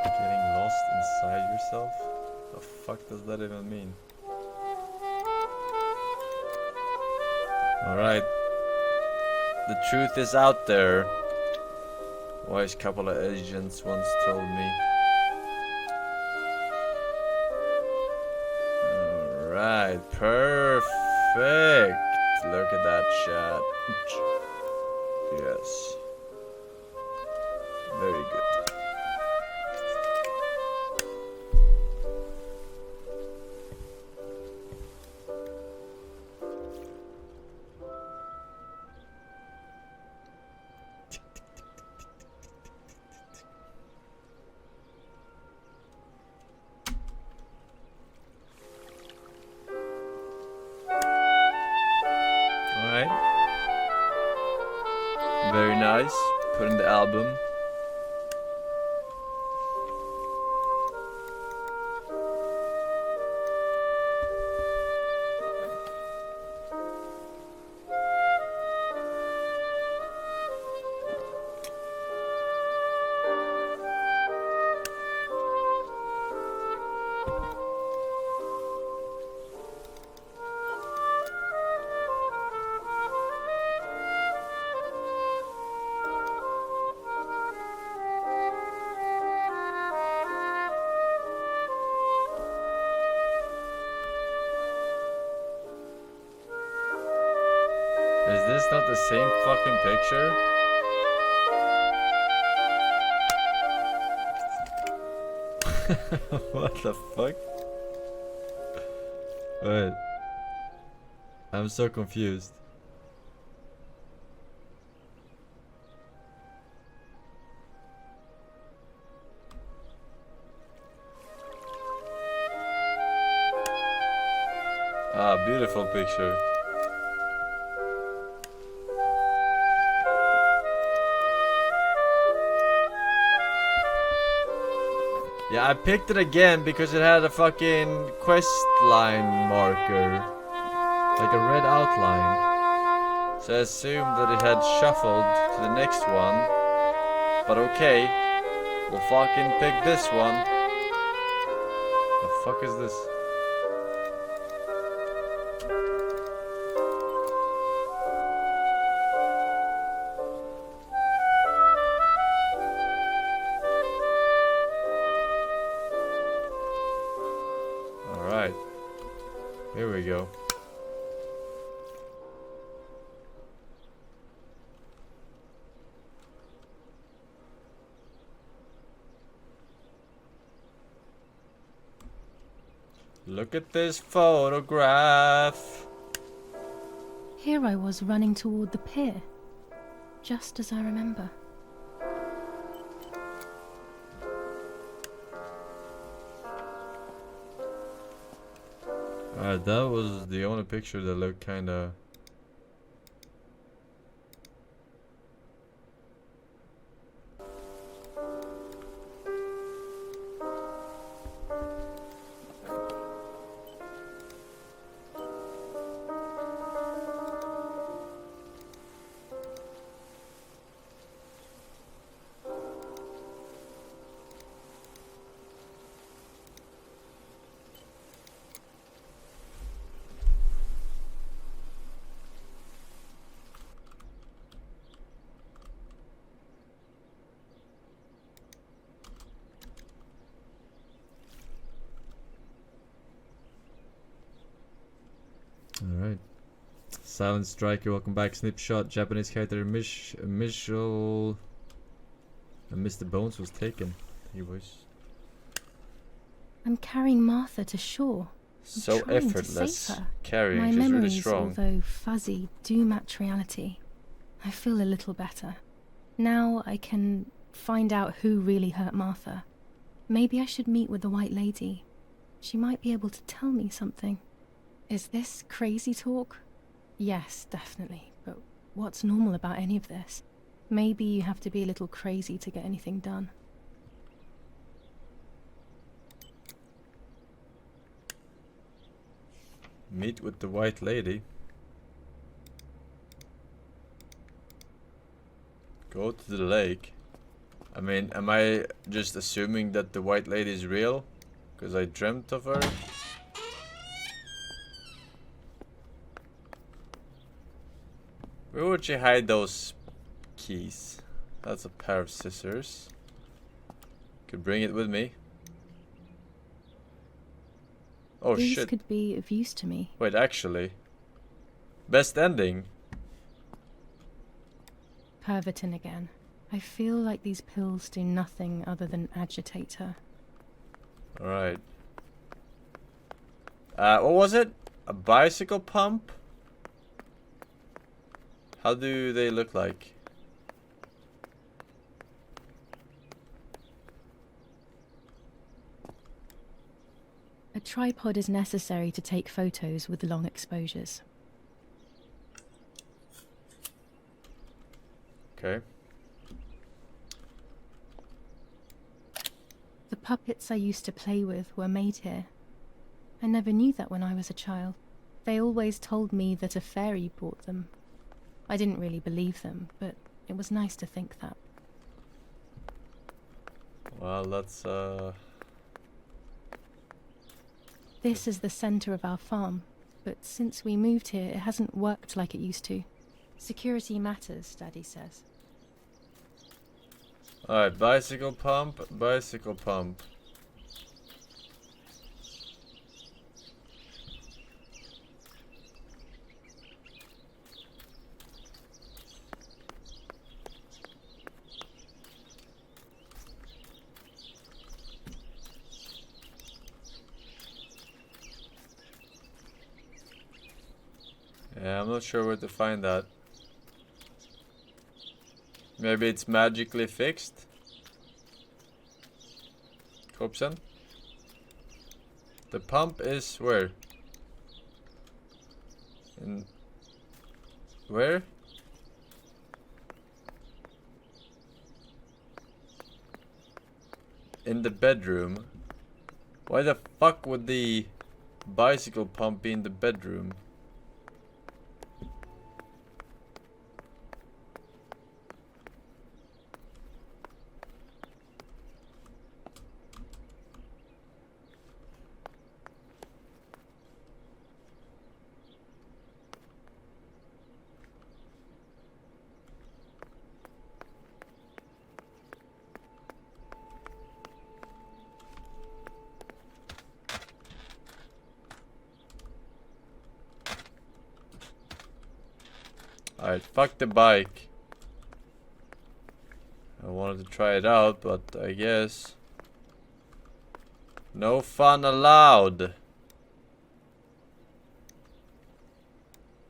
Getting lost inside yourself? The fuck does that even mean? Alright. The truth is out there. Wise couple of agents once told me. Alright, perfect. Look at that shot. Yes. Very good. Very nice. Put in the album. Is this not the same fucking picture? What the fuck? Wait. I'm so confused. Ah, beautiful picture. Yeah, I picked it again because it had a fucking quest line marker. Like a red outline. So I assumed that it had shuffled to the next one. But okay. We'll fucking pick this one. The fuck is this? Here we go. Look at this photograph. Here I was running toward the pier, just as I remember. That was the only picture that looked kinda... Silent Striker, welcome back. Snipshot, Japanese character, Michel. And Mr. Bones was taken. He was. I'm carrying Martha to shore. So trying to effortless. save her. Carrying, My she's really memories, strong. although fuzzy, do match reality. I feel a little better. Now I can find out who really hurt Martha. Maybe I should meet with the White Lady. She might be able to tell me something. Is this crazy talk? Yes, definitely. But what's normal about any of this? Maybe you have to be a little crazy to get anything done. Meet with the White Lady. Go to the lake. I mean, am I just assuming that the White Lady is real? Because I dreamt of her? Where would she hide those keys? That's a pair of scissors. Could bring it with me. Oh These shit. could be of use to me. Wait, actually. Best ending. Pervertin again. I feel like these pills do nothing other than agitate her. Alright. What was it? A bicycle pump? How do they look like? A tripod is necessary to take photos with long exposures. Okay. The puppets I used to play with were made here. I never knew that when I was a child. They always told me that a fairy brought them. I didn't really believe them, but it was nice to think that. Well, that's This is the center of our farm, but since we moved here, it hasn't worked like it used to. Security matters, Daddy says. Alright, bicycle pump, bicycle pump. Yeah, I'm not sure where to find that. Maybe it's magically fixed? Cobson? The pump is where? In... Where? In the bedroom. Why the fuck would the bicycle pump be in the bedroom? Alright, fuck the bike. I wanted to try it out, but I guess no fun allowed.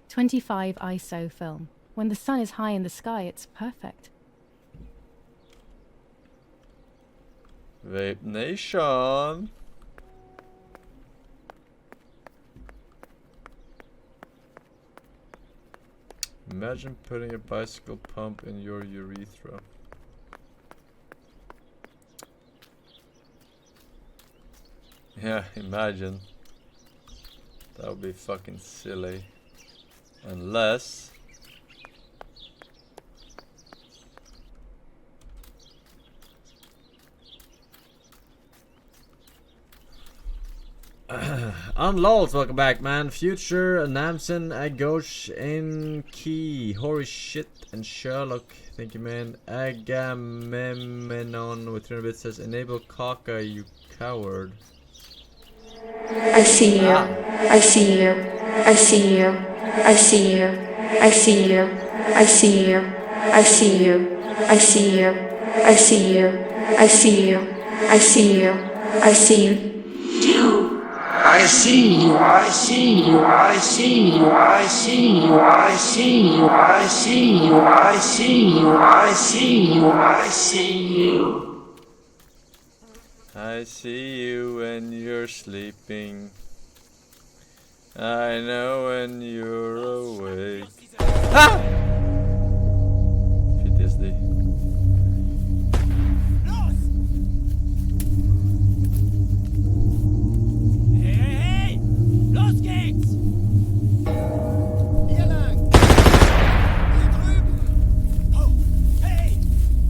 25 ISO film. When the sun is high in the sky, it's perfect. Vape Nation. Imagine putting a bicycle pump in your urethra. Yeah, imagine. That would be fucking silly. Unless... Unlols, welcome back, man. Future, Namsen, Agosh, Enki, Holy Shit, and Sherlock. Thank you, man. Agamemnon with 300 bits says, enable Kaka, you coward. I see you. I see you. I see you. I see you. I see you. I see you. I see you. I see you. I see you. I see you. I see you. I see you. I see you, I see you, I see you, I see you, I see you, I see you, I see you, I see you, I see you. I see you when you're sleeping. I know when you're awake. Ah! PTSD. Hey! Los geht's! Hier lang! Hier drüben! Oh! Hey!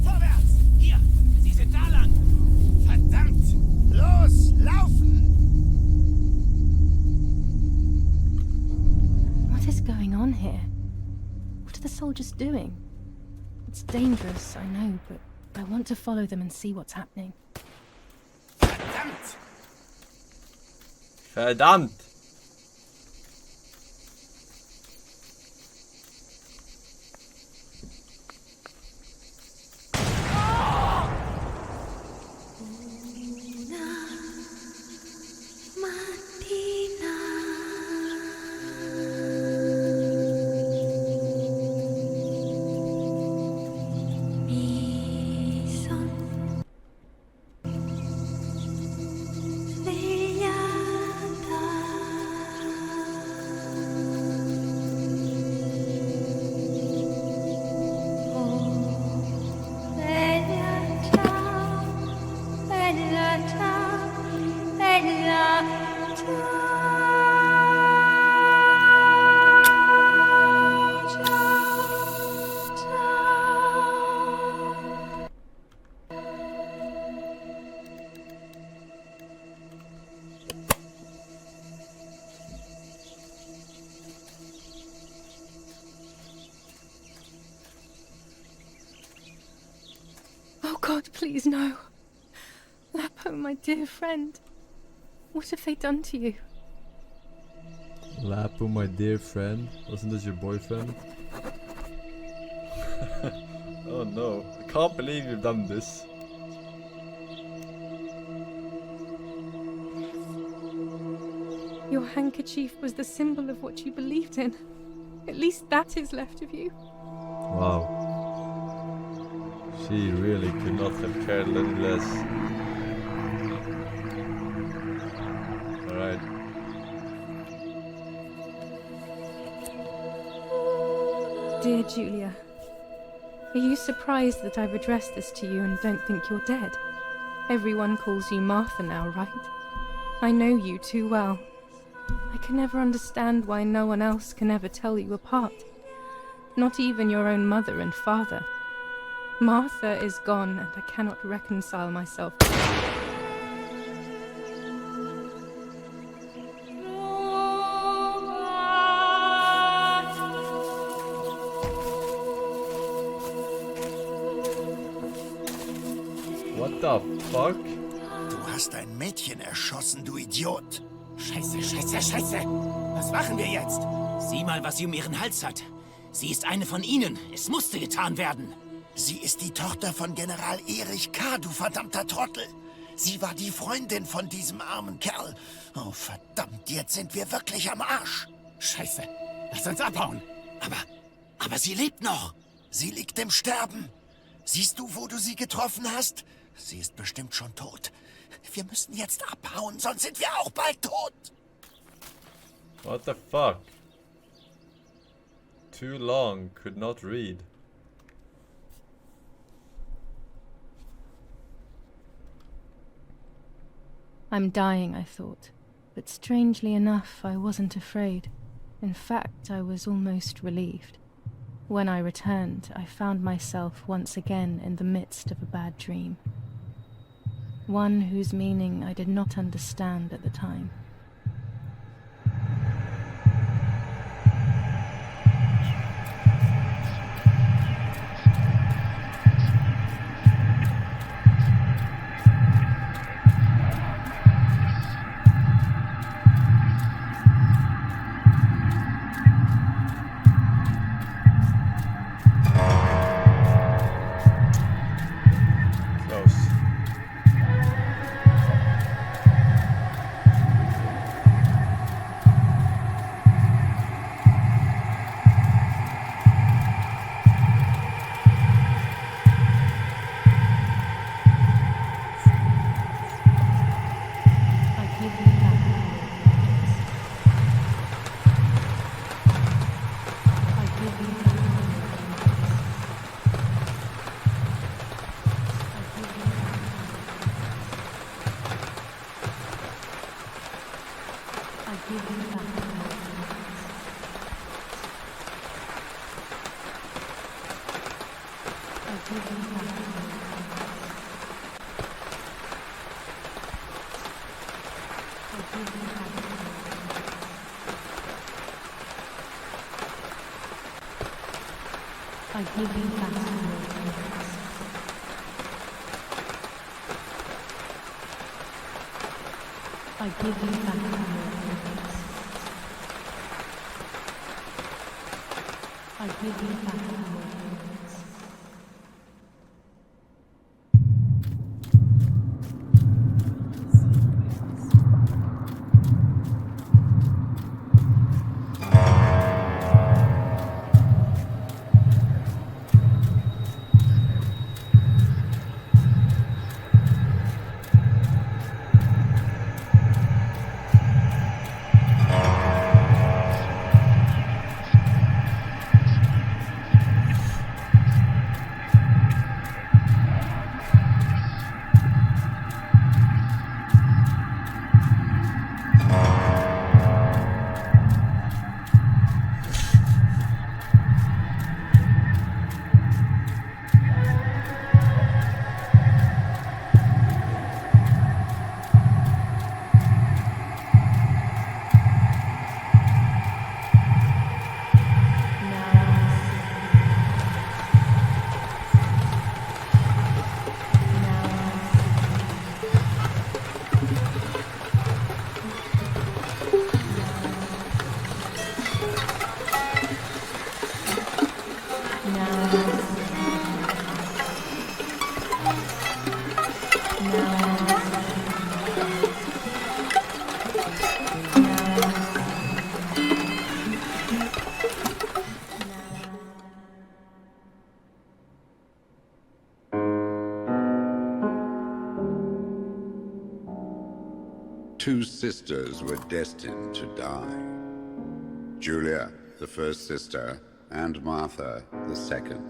Vorwärts! Hier! Sie sind da lang! Verdammt! Los! Laufen! What is going on here? What are the soldiers doing? It's dangerous, I know, but I want to follow them and see what's happening. Verdammt! Verdammt! Oh God, please no. Lapo, my dear friend. What have they done to you? Lapo, my dear friend. Wasn't this your boyfriend? Oh no, I can't believe you've done this. Your handkerchief was the symbol of what you believed in. At least that is left of you. Wow. She really could not have cared any less. Alright. Dear Julia, are you surprised that I've addressed this to you and don't think you're dead? Everyone calls you Martha now, right? I know you too well. I can never understand why no one else can ever tell you apart. Not even your own mother and father. Martha is gone and I cannot reconcile myself. What the fuck? Du hast ein Mädchen erschossen, du Idiot! Scheiße, scheiße, scheiße! Was machen wir jetzt? Sieh mal, was sie um ihren Hals hat. Sie ist eine von ihnen. Es musste getan werden. Sie ist die Tochter von General Erich K., du verdammter Trottel! Sie war die Freundin von diesem armen Kerl. Oh, verdammt, jetzt sind wir wirklich am Arsch. Scheiße, lass uns abhauen. Aber sie lebt noch. Sie liegt im Sterben. Siehst du, wo du sie getroffen hast? Sie ist bestimmt schon tot. Wir müssen jetzt abhauen, sonst sind wir auch bald tot. What the fuck? Too long, could not read. I'm dying, I thought. But strangely enough, I wasn't afraid. In fact, I was almost relieved. When I returned, I found myself once again in the midst of a bad dream. One whose meaning I did not understand at the time. I give you back your dreams. I give you back your dreams. I give you back your dreams. Two sisters were destined to die. Julia, the first sister, and Martha, the second.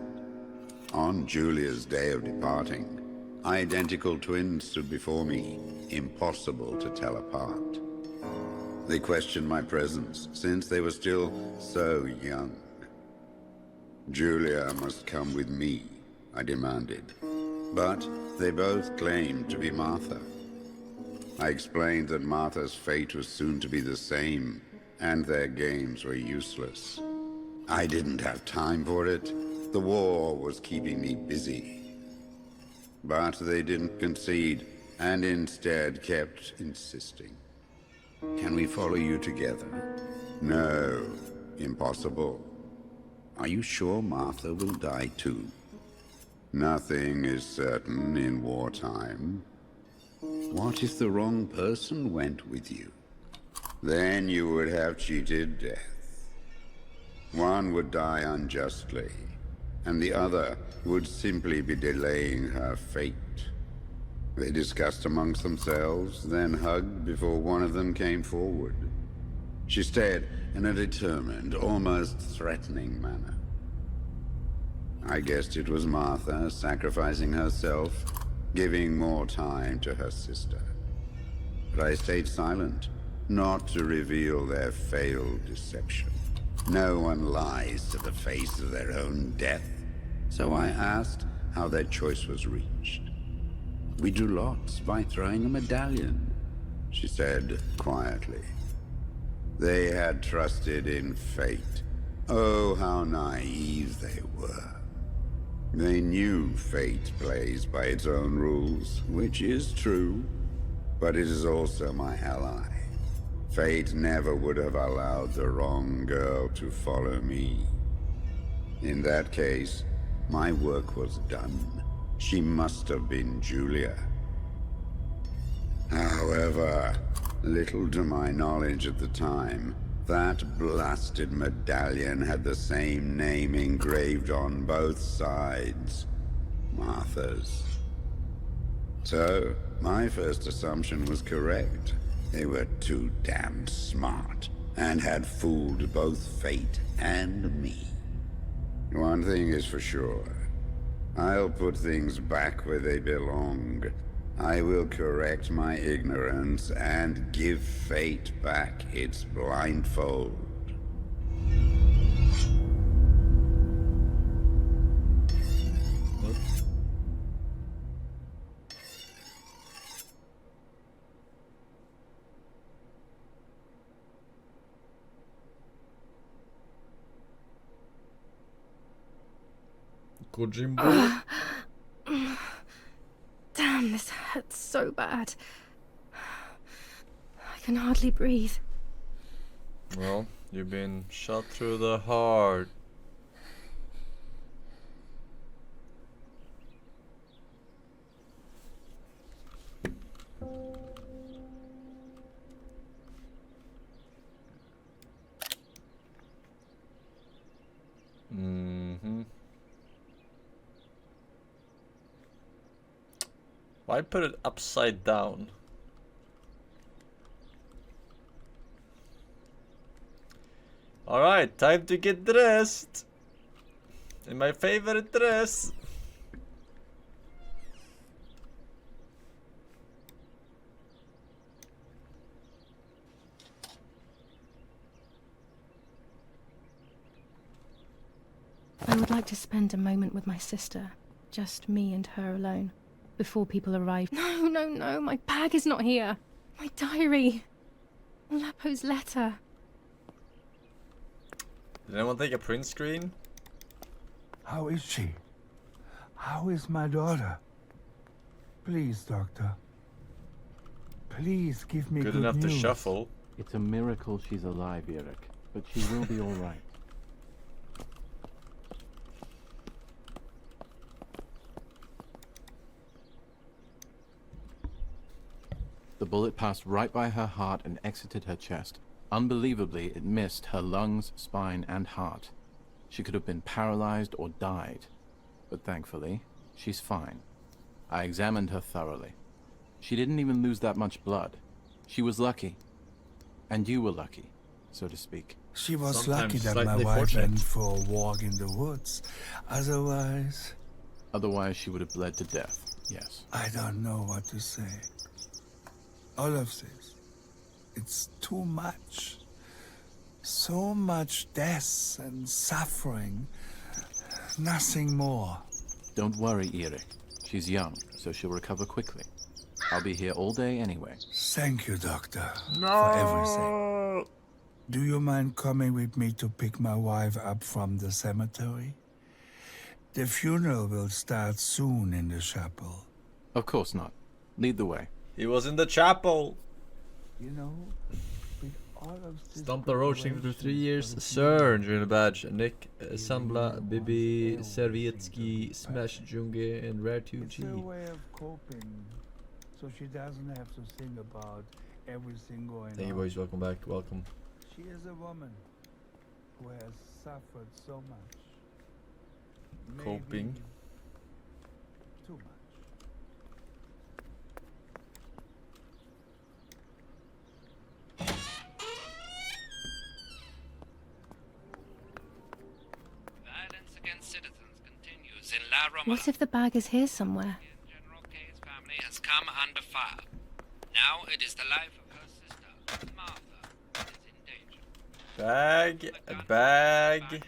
On Julia's day of departing, identical twins stood before me, impossible to tell apart. They questioned my presence, since they were still so young. Julia must come with me, I demanded. But they both claimed to be Martha. I explained that Martha's fate was soon to be the same, and their games were useless. I didn't have time for it. The war was keeping me busy. But they didn't concede, and instead kept insisting. Can we follow you together? No, impossible. Are you sure Martha will die too? Nothing is certain in wartime. What if the wrong person went with you? Then you would have cheated death. One would die unjustly, and the other would simply be delaying her fate. They discussed amongst themselves, then hugged before one of them came forward. She stared in a determined, almost threatening manner. I guessed it was Martha sacrificing herself, giving more time to her sister. But I stayed silent, not to reveal their failed deception. No one lies to the face of their own death, so I asked how their choice was reached. We drew lots by throwing a medallion, she said quietly. They had trusted in fate. Oh, how naive they were. They knew fate plays by its own rules, which is true, but it is also my ally. Fate never would have allowed the wrong girl to follow me. In that case, my work was done. She must have been Julia. However, little to my knowledge at the time, that blasted medallion had the same name engraved on both sides. Martha's. So, my first assumption was correct. They were too damn smart, and had fooled both fate and me. One thing is for sure. I'll put things back where they belong. I will correct my ignorance and give fate back its blindfold. Kojimbo. Damn, this hurts so bad. I can hardly breathe. Well, you've been shot through the heart. Why put it upside down? Alright, time to get dressed. In my favorite dress. I would like to spend a moment with my sister. Just me and her alone. Before people arrive. No, no, no, my bag is not here. My diary. Lapo's letter. Did anyone take a print screen? How is she? How is my daughter? Please, doctor. Please give me Good enough news. to shuffle. It's a miracle she's alive, Eric. But she will be alright. The bullet passed right by her heart and exited her chest. Unbelievably, it missed her lungs, spine, and heart. She could have been paralyzed or died. But thankfully, she's fine. I examined her thoroughly. She didn't even lose that much blood. She was lucky. And you were lucky, so to speak. She was Sometimes lucky that slightly my wife fortunate. went for a walk in the woods. Otherwise, Otherwise, she would have bled to death, yes. I don't know what to say. All of this, it's too much. So much death and suffering. Nothing more. Don't worry, Eric. She's young, so she'll recover quickly. I'll be here all day anyway. Thank you, doctor, for everything. Do you mind coming with me to pick my wife up from the cemetery? The funeral will start soon in the chapel. Of course not. Lead the way. He was in the chapel. You know, with all of this Stomp the roach thing for 3 years. Sir, during the badge. Nick, Sambla, Bibi, Servietsky, Smash Junge, and Rare 2G. It's her way of coping, so she doesn't have to think about everything going on. Thank you, boys. Welcome back. Welcome. She is a woman who has suffered so much. Coping. Maybe too much. Violence against citizens continues in La Roma. What if the bag is here somewhere? General K's family has come under fire. Now it is the life of her sister, Martha, that is in danger. Bag, a bag.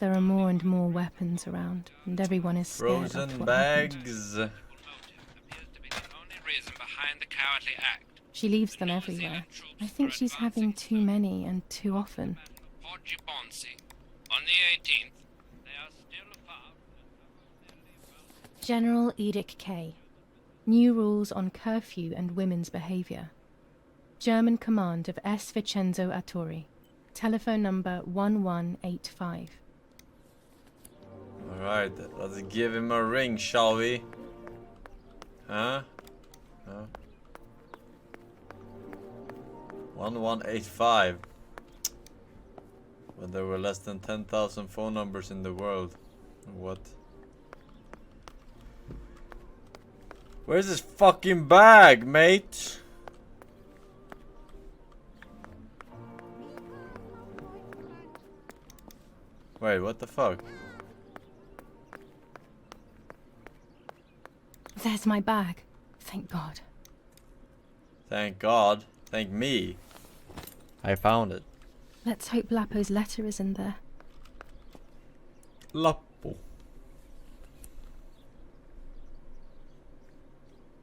There are more and more weapons around, and everyone is scared after Frozen what happened. bags. Appears to be the only reason behind the cowardly act. She leaves them everywhere. I think she's having too many and too often. Porgy Bonsi. On the 18th, they are still far. General Edict K. New rules on curfew and women's behavior. German command of S. Vincenzo Arturi. Telephone number 1185. Alright, let's give him a ring, shall we? Huh? No. 1185. When there were less than 10,000 phone numbers in the world. What? Where's this fucking bag, mate? Wait, what the fuck? There's my bag. Thank God. Thank God. Thank me. I found it. Let's hope Lapo's letter is in there. Lapo.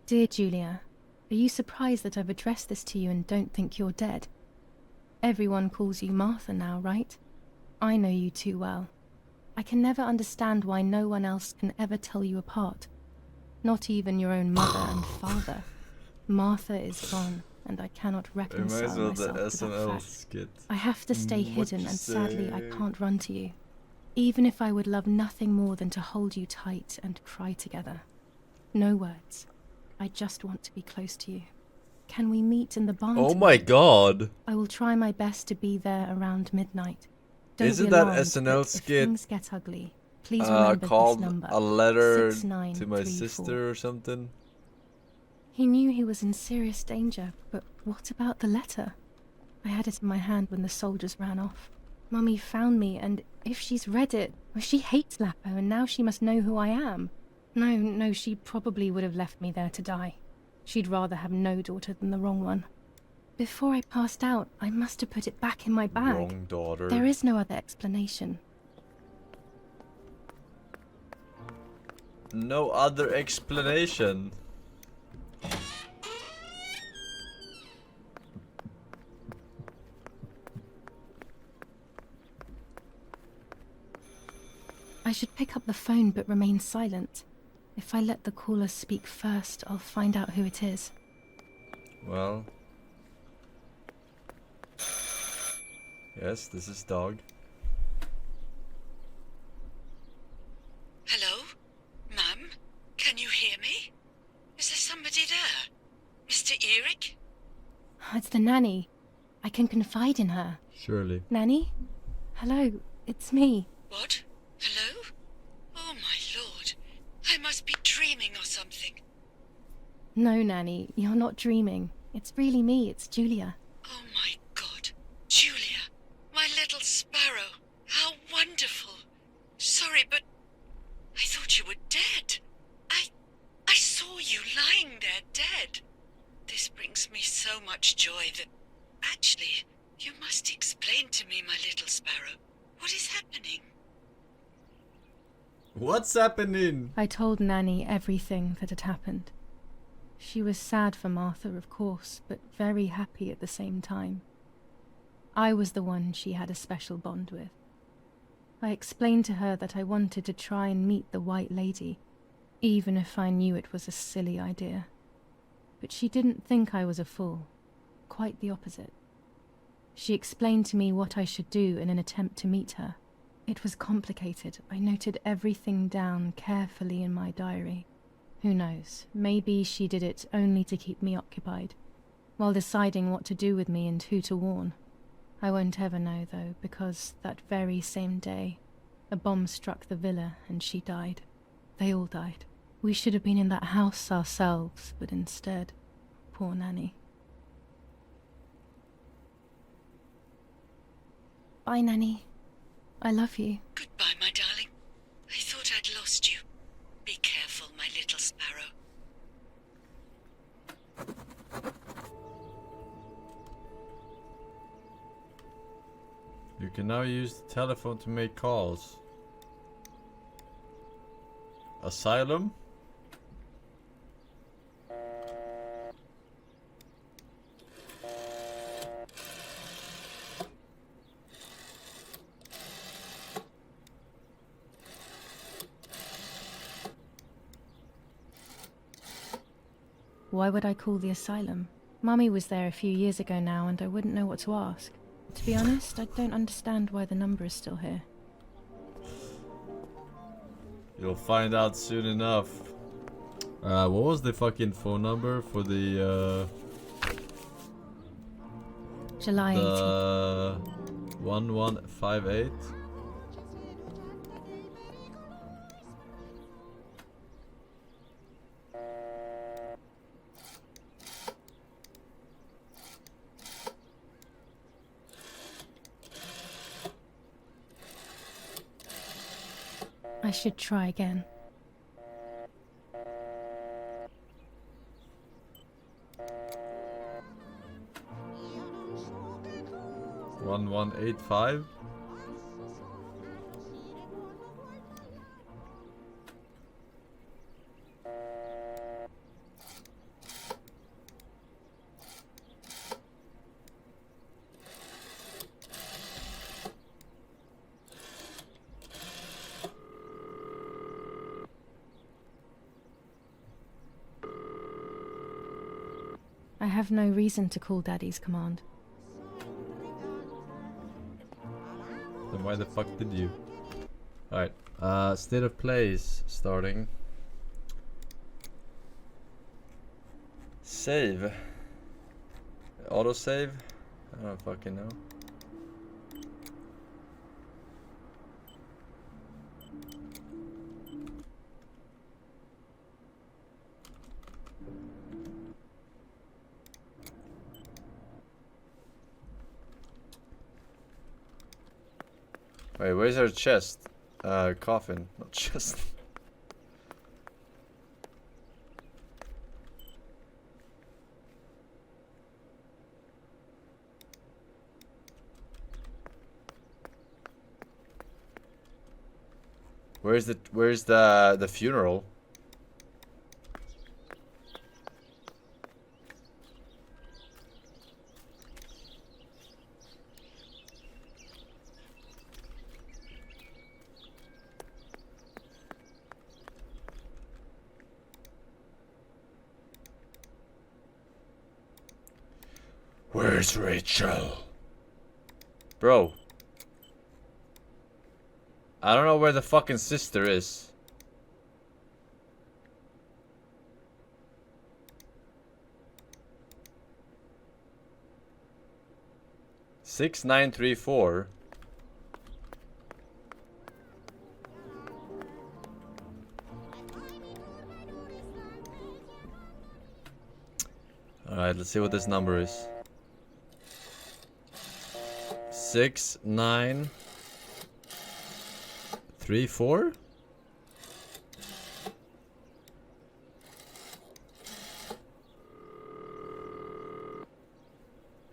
Dear Julia, are you surprised that I've addressed this to you and don't think you're dead? Everyone calls you Martha now, right? I know you too well. I can never understand why no one else can ever tell you apart. Not even your own mother and father. Martha is gone, and I cannot reconcile myself to that fact. Skit. I have to stay hidden, and sadly I can't run to you. Even if I would love nothing more than to hold you tight and cry together. No words. I just want to be close to you. Can we meet in the barn Oh tonight? my God. I will try my best to be there around midnight. Don't Isn't be that alarmed, SNL but if skit things get ugly, please remember called this number, A Letter to 6934. My Sister or something? He knew he was in serious danger, but what about the letter? I had it in my hand when the soldiers ran off. Mummy found me, and if she's read it, well, she hates Lapo, and now she must know who I am. No, she probably would have left me there to die. She'd rather have no daughter than the wrong one. Before I passed out, I must have put it back in my bag. Wrong daughter. There is no other explanation. No other explanation. I should pick up the phone but remain silent. If I let the caller speak first, I'll find out who it is. Well. Yes, this is Dog. Hello? Ma'am? Can you hear me? Is there somebody there? Mr. Eric? It's the nanny. I can confide in her. Surely. Nanny? Hello, it's me. What? Hello? Oh my lord. I must be dreaming or something. No, Nanny, you're not dreaming. It's really me, it's Julia. Oh my god. Julia. My little sparrow. How wonderful. Sorry, but I thought you were dead. I saw you lying there dead. This brings me so much joy that... Actually, you must explain to me, my little sparrow. What is happening? What's happening? I told Nanny everything that had happened. She was sad for Martha, of course, but very happy at the same time. I was the one she had a special bond with. I explained to her that I wanted to try and meet the White Lady, even if I knew it was a silly idea. But she didn't think I was a fool. Quite the opposite. She explained to me what I should do in an attempt to meet her. It was complicated. I noted everything down carefully in my diary. Who knows, maybe she did it only to keep me occupied, while deciding what to do with me and who to warn. I won't ever know, though, because that very same day, a bomb struck the villa and she died. They all died. We should have been in that house ourselves, but instead, poor Nanny. Bye, Nanny. I love you. Goodbye, my darling. I thought I'd lost you. Be careful, my little sparrow. You can now use the telephone to make calls. Asylum? Why would I call the asylum? Mummy was there a few years ago now, and I wouldn't know what to ask. To be honest, I don't understand why the number is still here. You'll find out soon enough. What was the fucking phone number for the July 18th. 1158? I should try again. 1185. I have no reason to call Daddy's command. Then why the fuck did you? Alright, state of plays starting. Save. Auto save? I don't fucking know. Wait, where's our chest? Coffin, not chest. Where's the funeral? Where's Rachel? Bro. I don't know where the fucking sister is. $6934. Alright, let's see what this number is. 6934.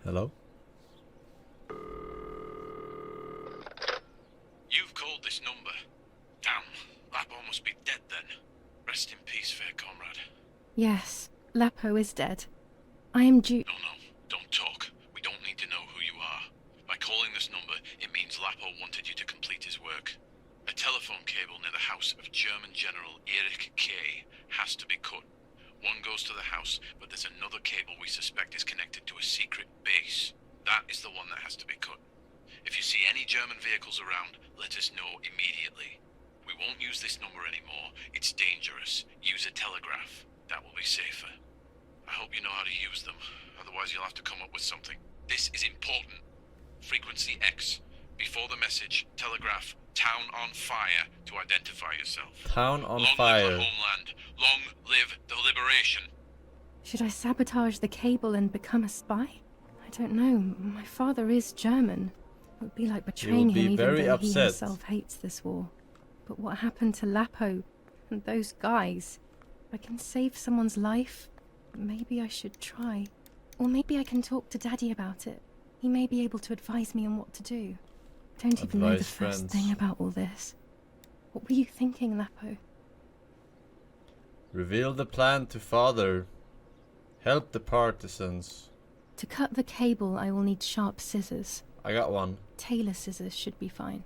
Hello? You've called this number. Damn, Lapo must be dead then. Rest in peace, fair comrade. Yes, Lapo is dead. I am due. No, don't talk. We don't need to know who you are. By calling this number, it means Lapo wanted you to complete his work. A telephone cable near the house of German General Erich K. has to be cut. One goes to the house, but there's another cable we suspect is connected to a secret base. That is the one that has to be cut. If you see any German vehicles around, let us know immediately. We won't use this number anymore. It's dangerous. Use a telegraph. That will be safer. I hope you know how to use them. Otherwise you'll have to come up with something. This is important. Frequency X. Before the message, telegraph "Town on fire" to identify yourself. Town on Long fire. live the homeland. Long live the liberation. Should I sabotage the cable and become a spy? I don't know. My father is German. It would be like betraying him even though he himself hates this war. But what happened to Lapo and those guys? If I can save someone's life, maybe I should try. Or maybe I can talk to Daddy about it. He may be able to advise me on what to do. I don't even know the first thing about all this. What were you thinking, Lapo? Reveal the plan to father. Help the partisans. To cut the cable, I will need sharp scissors. I got one. Tailor scissors should be fine.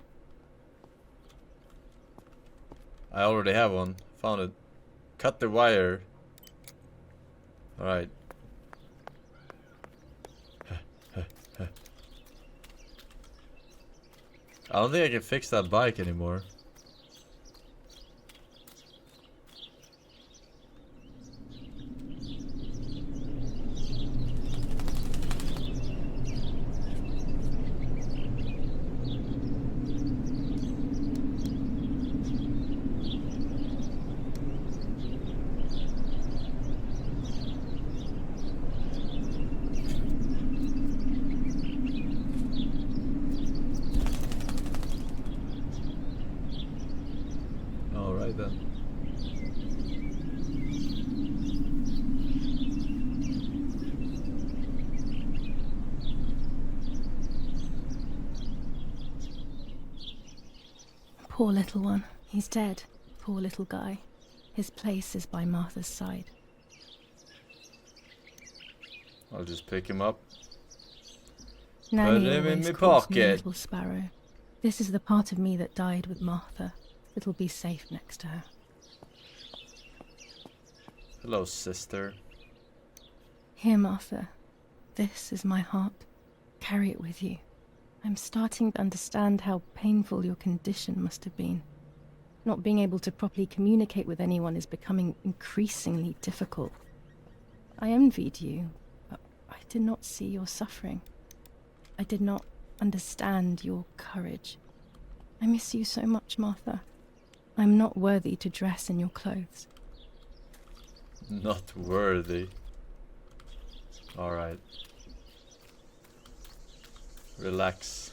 I already have one. Found it. Cut the wire. Alright. I don't think I can fix that bike anymore. Poor little one. He's dead. Poor little guy. His place is by Martha's side. I'll just pick him up. Nanny Put him in always my calls me pocket. Little Sparrow. This is the part of me that died with Martha. It'll be safe next to her. Hello, sister. Here, Martha. This is my heart. Carry it with you. I'm starting to understand how painful your condition must have been. Not being able to properly communicate with anyone is becoming increasingly difficult. I envied you, but I did not see your suffering. I did not understand your courage. I miss you so much, Martha. I'm not worthy to dress in your clothes. Not worthy. Alright. Relax.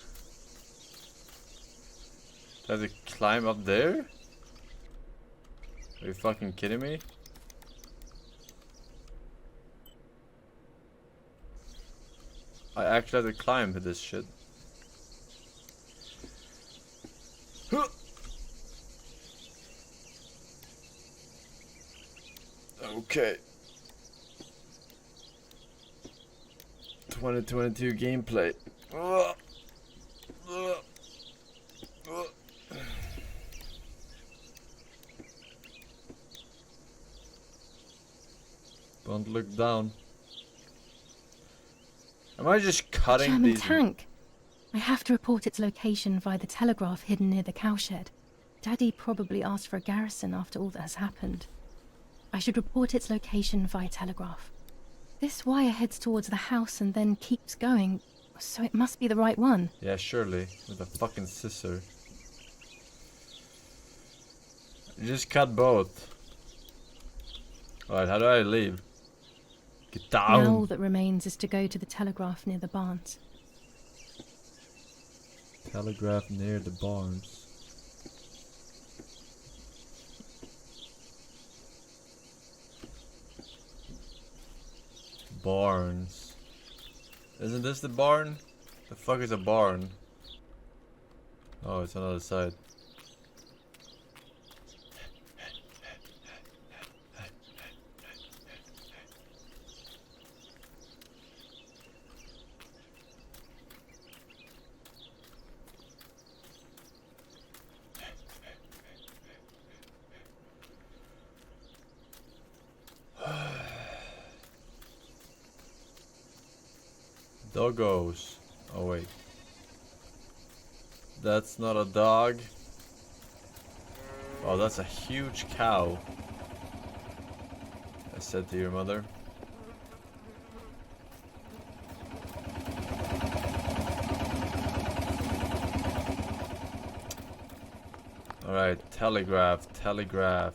Do I have to climb up there? Are you fucking kidding me? I actually have to climb this shit. Okay. 2022 gameplay. Don't look down. Am I just cutting German these? tank. I have to report its location via the telegraph hidden near the cowshed. Daddy probably asked for a garrison after all that has happened. I should report its location via telegraph. This wire heads towards the house and then keeps going, so it must be the right one. Yeah, surely. With a fucking scissor. You just cut both. Alright, how do I leave? Get down! Now all that remains is to go to the telegraph near the barns. Telegraph near the barns. Barns. Isn't this the barn? The fuck is a barn? Oh, it's on the other side. Doggos. Oh wait. That's not a dog. Oh, that's a huge cow. I said to your mother. Alright, telegraph. Telegraph.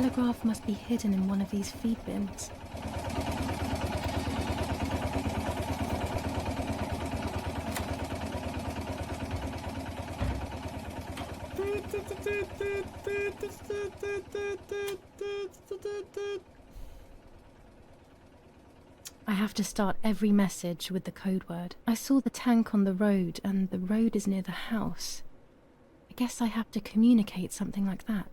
The telegraph must be hidden in one of these feed bins. I have to start every message with the code word. I saw the tank on the road, and the road is near the house. I guess I have to communicate something like that.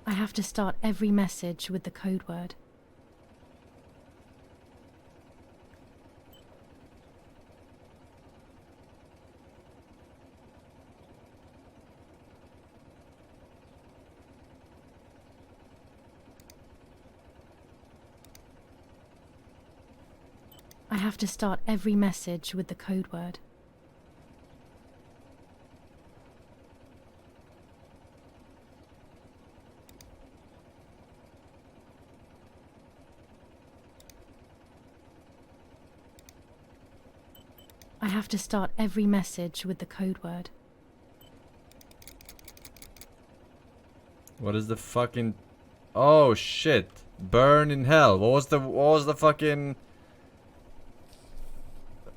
I have to start every message with the code word. I have to start every message with the code word. have to start every message with the code word. What is the fucking... Oh shit. Burn in hell. What was the fucking...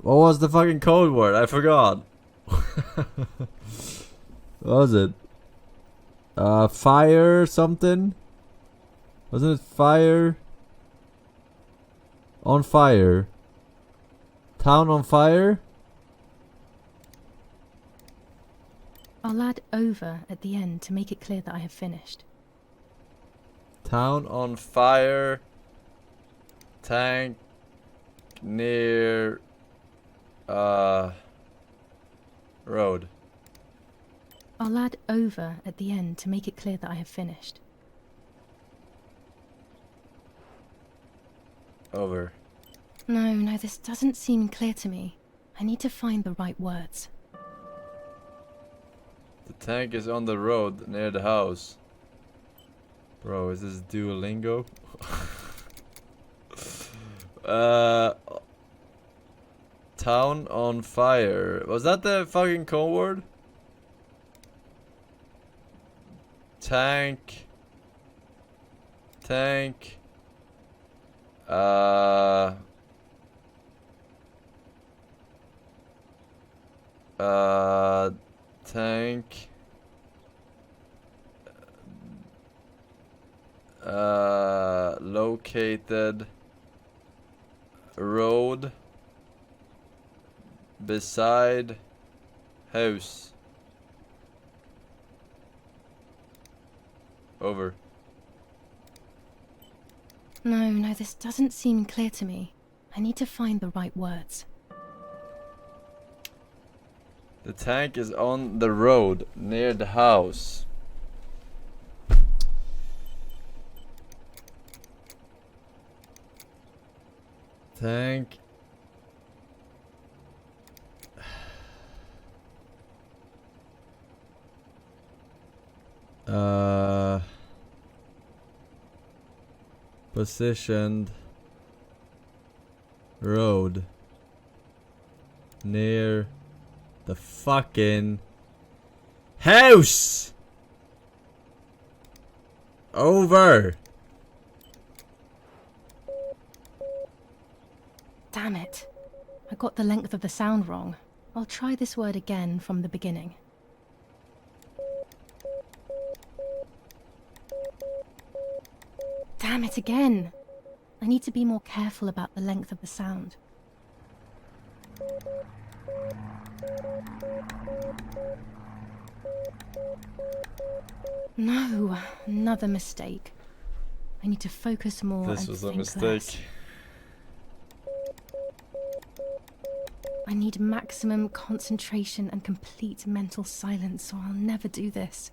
What was the fucking code word? I forgot. What was it? Fire something? Wasn't it fire? On fire. Town on fire? I'll add over at the end to make it clear that I have finished. Town on fire. Tank near road. I'll add over at the end to make it clear that I have finished. Over. No, this doesn't seem clear to me. I need to find the right words. The tank is on the road near the house. Bro, is this Duolingo? Town on fire. Was that the fucking code word? Tank. Tank. Tank. Located. Road. Beside. House. Over. No, this doesn't seem clear to me. I need to find the right words. The tank is on the road near the house. Tank. Positioned road near the fucking house. Over. Damn it. I got the length of the sound wrong. I'll try this word again from the beginning. Damn it again. I need to be more careful about the length of the sound. No, another mistake. I need to focus more. This and was a think mistake. less. I need maximum concentration and complete mental silence, or I'll never do this.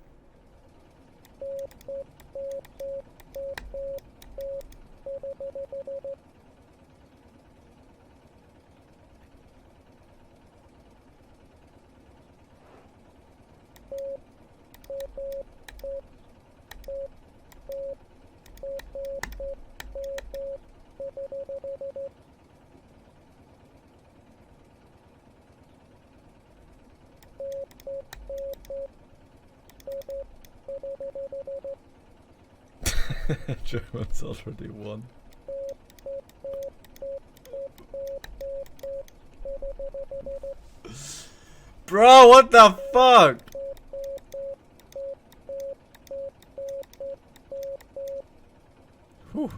Germans already won. Bro, what the fuck? Whew.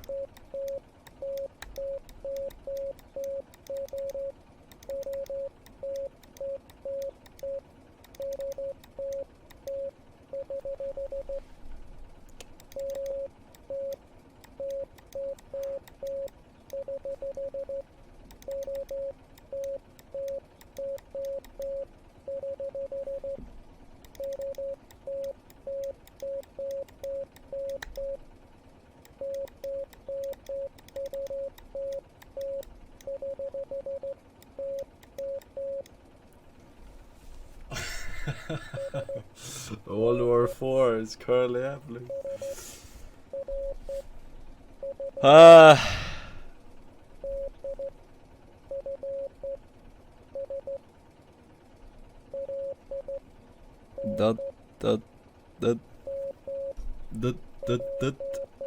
World War IV is currently happening. dot dot dot dot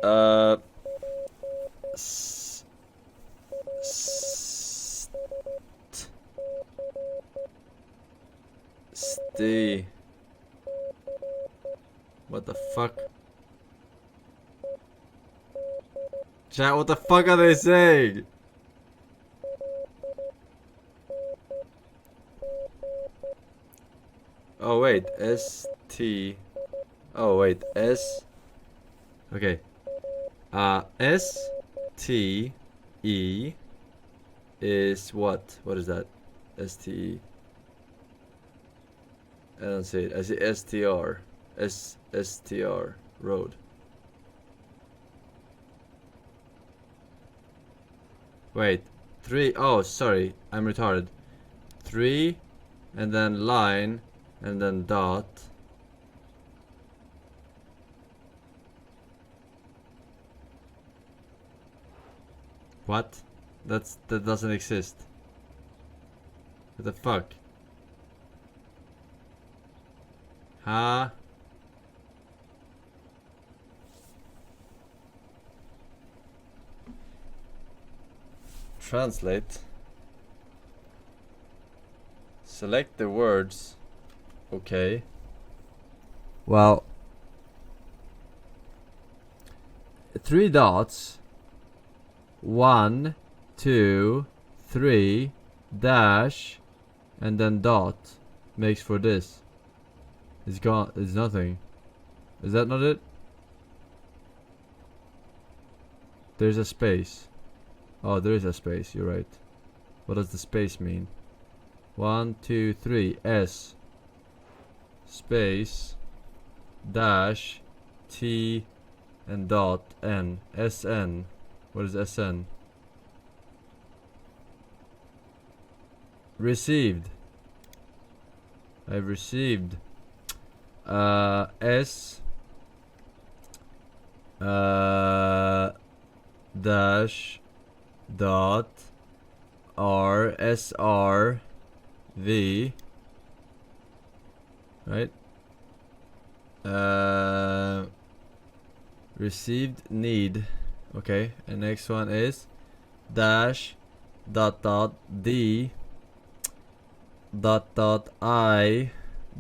dot stay. What the fuck? Chat, what the fuck are they saying? Oh wait, S-T. Oh wait, S. Okay. S-T-E is what? What is that? S-T-E. I don't see it. I see S-T-R. S-T-R. Road. Wait. 3. Oh, sorry. I'm retarded. 3. And then line. And then dot. What? That doesn't exist. What the fuck? Huh? Translate. Select the words. Okay. Well, 3 dots. 1, 2, 3, dash, and then dot makes for this. It's gone. It's nothing. Is that not it? There's a space. Oh, there is a space. You're right. What does the space mean? 1, 2, 3. S. Space. Dash. T. And dot. N. SN. What is SN? Received. I've received. S. Dash. Dot. R. SR. V. Right? Received need. Okay, and next one is dash dot dot D dot dot I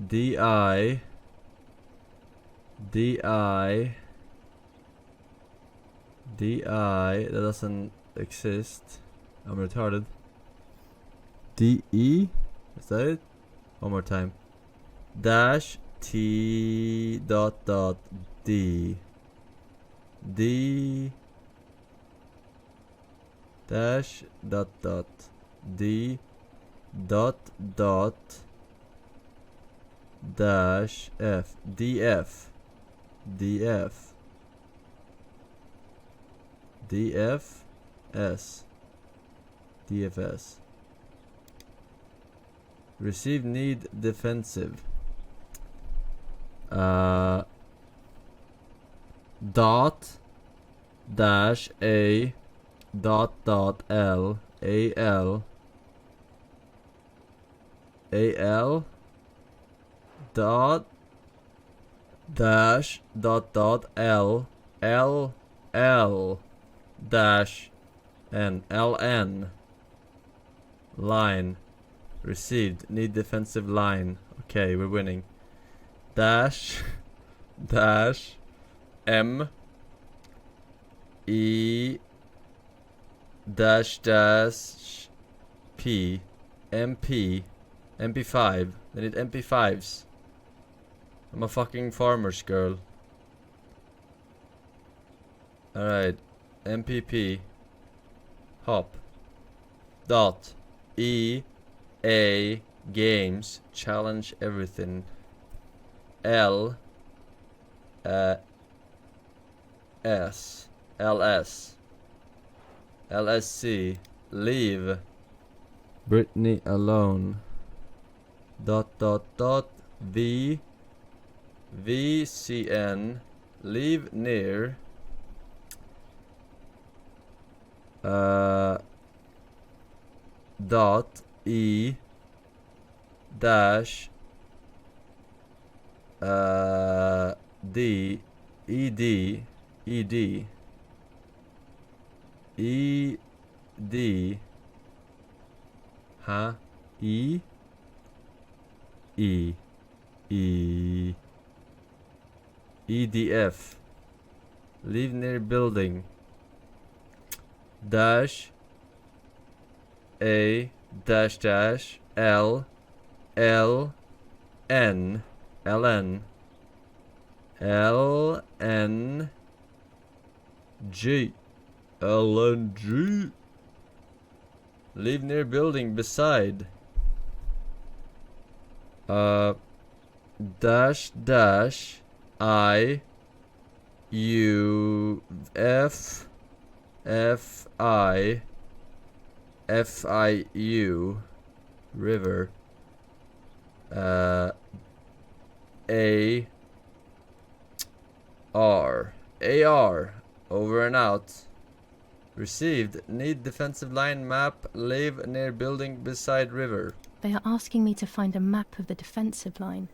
DI DI DI. That doesn't exist. I'm retarded. DE, is that it? One more time. Dash T dot dot D D dash dot dot D dot dot dash F DF DF DFS DFS. Receive need defensive. Dot dash A dot dot L AL AL dot dash dot dot L L L dash and LN line. Received need defensive line. Okay, we're winning. Dash dash M E dash dash P MP MP5. They need MP5s. I'm a fucking farmer's girl. Alright. MPP hop dot E A games challenge everything. L S LS LSC leave Britney alone. Dot dot dot V VCN leave near dot E dash D E D E D E D huh E E E EDF. Leave near building. Dash A dash dash L L N L N L N G L N G. Leave near building beside. Dash dash I U F F I F I U river. A R over and out. Received. Need defensive line map. Live near building beside river. They are asking me to find a map of the defensive line.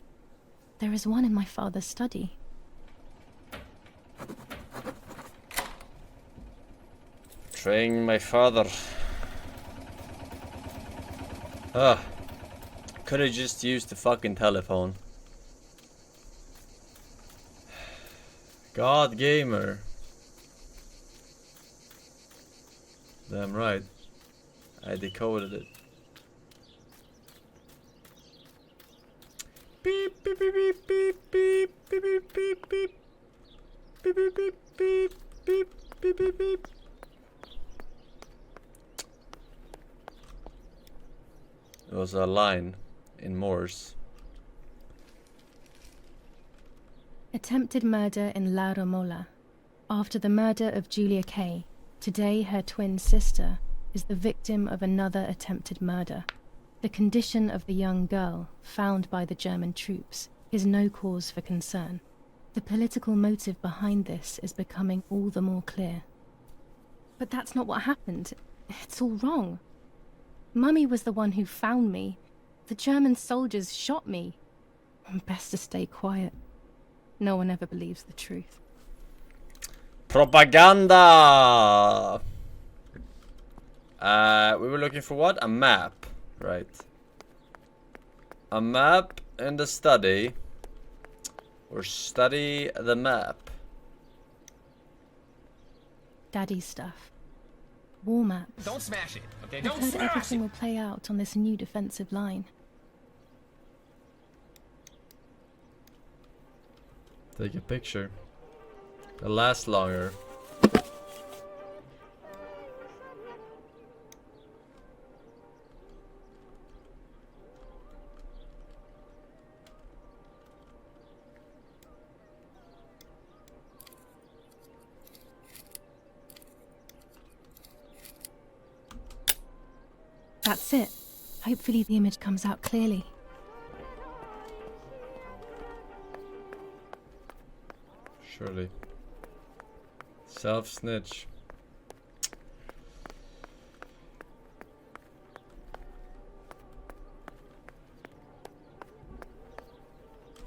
There is one in my father's study. Betraying my father. Ah. Could have just used the fucking telephone. God gamer. Damn right. I decoded it. Beep beep beep beep beep beep beep beep beep beep beep beep beep beep beep beep beep. It was a line in Morse. Attempted murder in La Romola. After the murder of Julia Kay, today her twin sister is the victim of another attempted murder. The condition of the young girl, found by the German troops, is no cause for concern. The political motive behind this is becoming all the more clear. But that's not what happened. It's all wrong. Mummy was the one who found me. The German soldiers shot me. Best to stay quiet. No one ever believes the truth. Propaganda! We were looking for what? A map. Right. A map in the study. Or study the map. Daddy's stuff. War maps. Don't smash it, okay? I've Don't heard smash everything it! will play out on this new defensive line. Take a picture. It'll last longer. That's it. Hopefully the image comes out clearly. Surely. Self-snitch.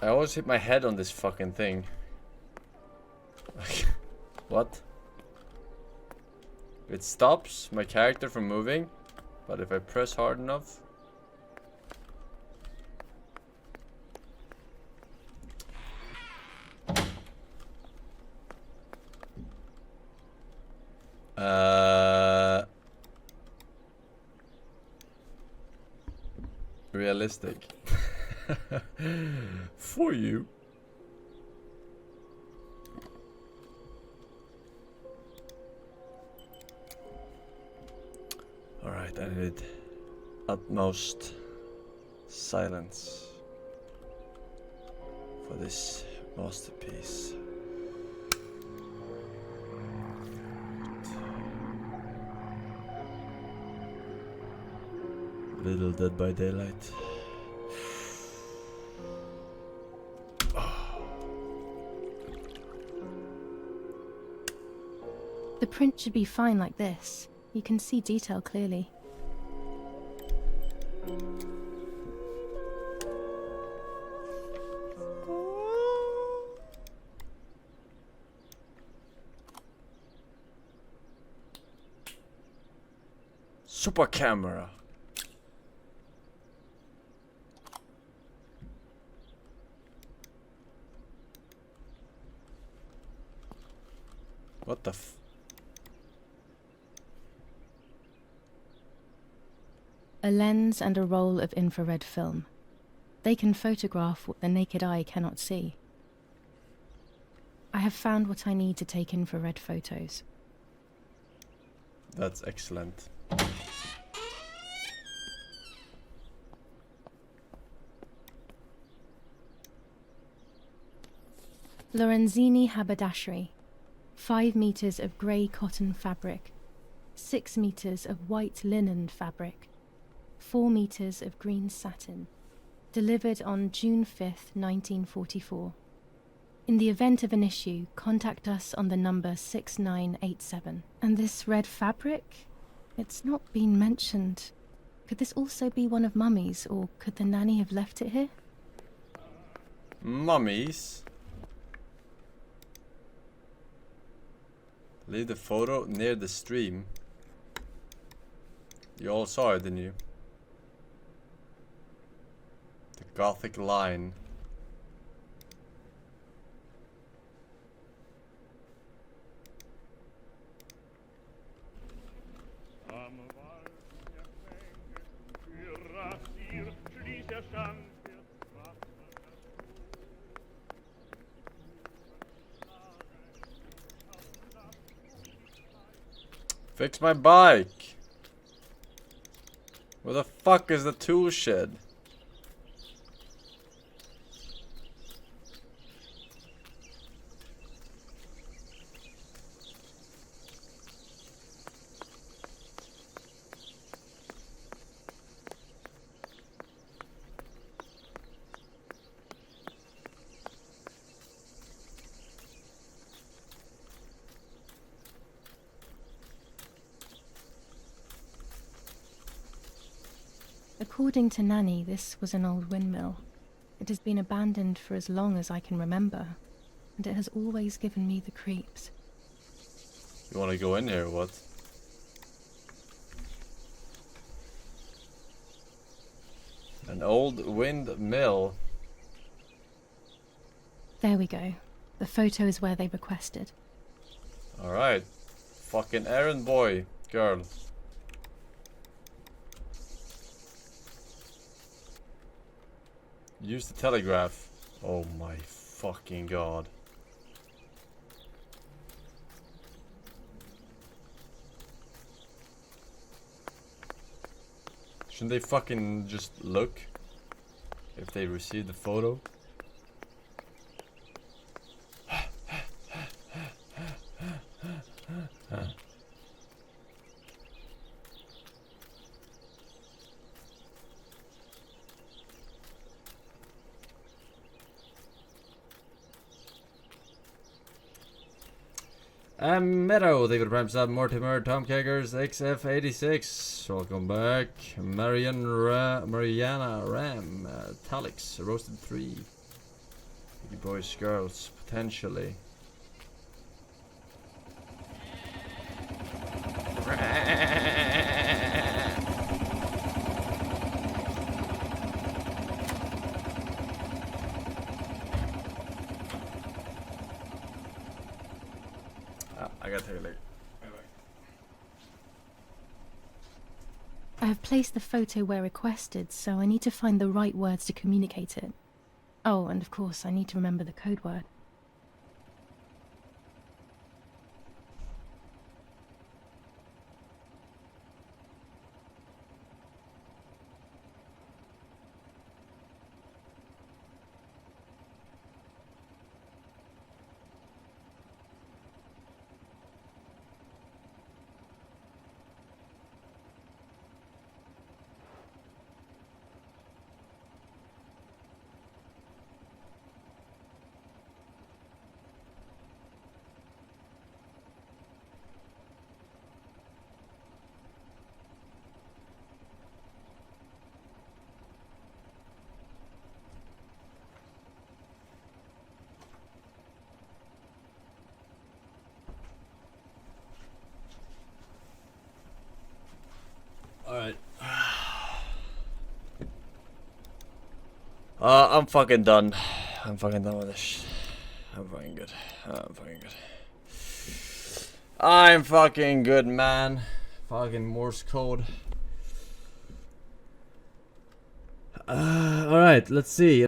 I always hit my head on this fucking thing. What? It stops my character from moving, but if I press hard enough... Realistic. For you. Alright, I need utmost silence for this masterpiece. Little Dead by Daylight. The print should be fine like this. You can see detail clearly. Super camera. What the f... A lens and a roll of infrared film. They can photograph what the naked eye cannot see. I have found what I need to take infrared photos. That's excellent. Lorenzini haberdashery. 5 meters of grey cotton fabric. 6 meters of white linen fabric. 4 meters of green satin. Delivered on June 5th, 1944. In the event of an issue, contact us on the number 6987. And this red fabric? It's not been mentioned. Could this also be one of Mummy's, or could the nanny have left it here? Mummies? Leave the photo near the stream. You all saw it, didn't you? The Gothic line. Fix my bike! Where the fuck is the tool shed? According to Nanny, this was an old windmill. It has been abandoned for as long as I can remember, and it has always given me the creeps. You wanna go in here or what? An old windmill. There we go. The photo is where they requested. Alright. Fucking errand boy, girl. Use the telegraph. Oh my fucking god. Shouldn't they fucking just look if they receive the photo? Meadow, David Ramsab, Mortimer, Tom Keggers, XF86, welcome back. Mariana Ram, Talix, Roasted 3. Biggie Boys, Girls, potentially. I gotta take a look. I have placed the photo where requested, so I need to find the right words to communicate it. Oh, and of course, I need to remember the code word. I'm fucking done. I'm fucking done with this. I'm fucking good. I'm fucking good. I'm fucking good, man. Fucking Morse code. Alright, let's see.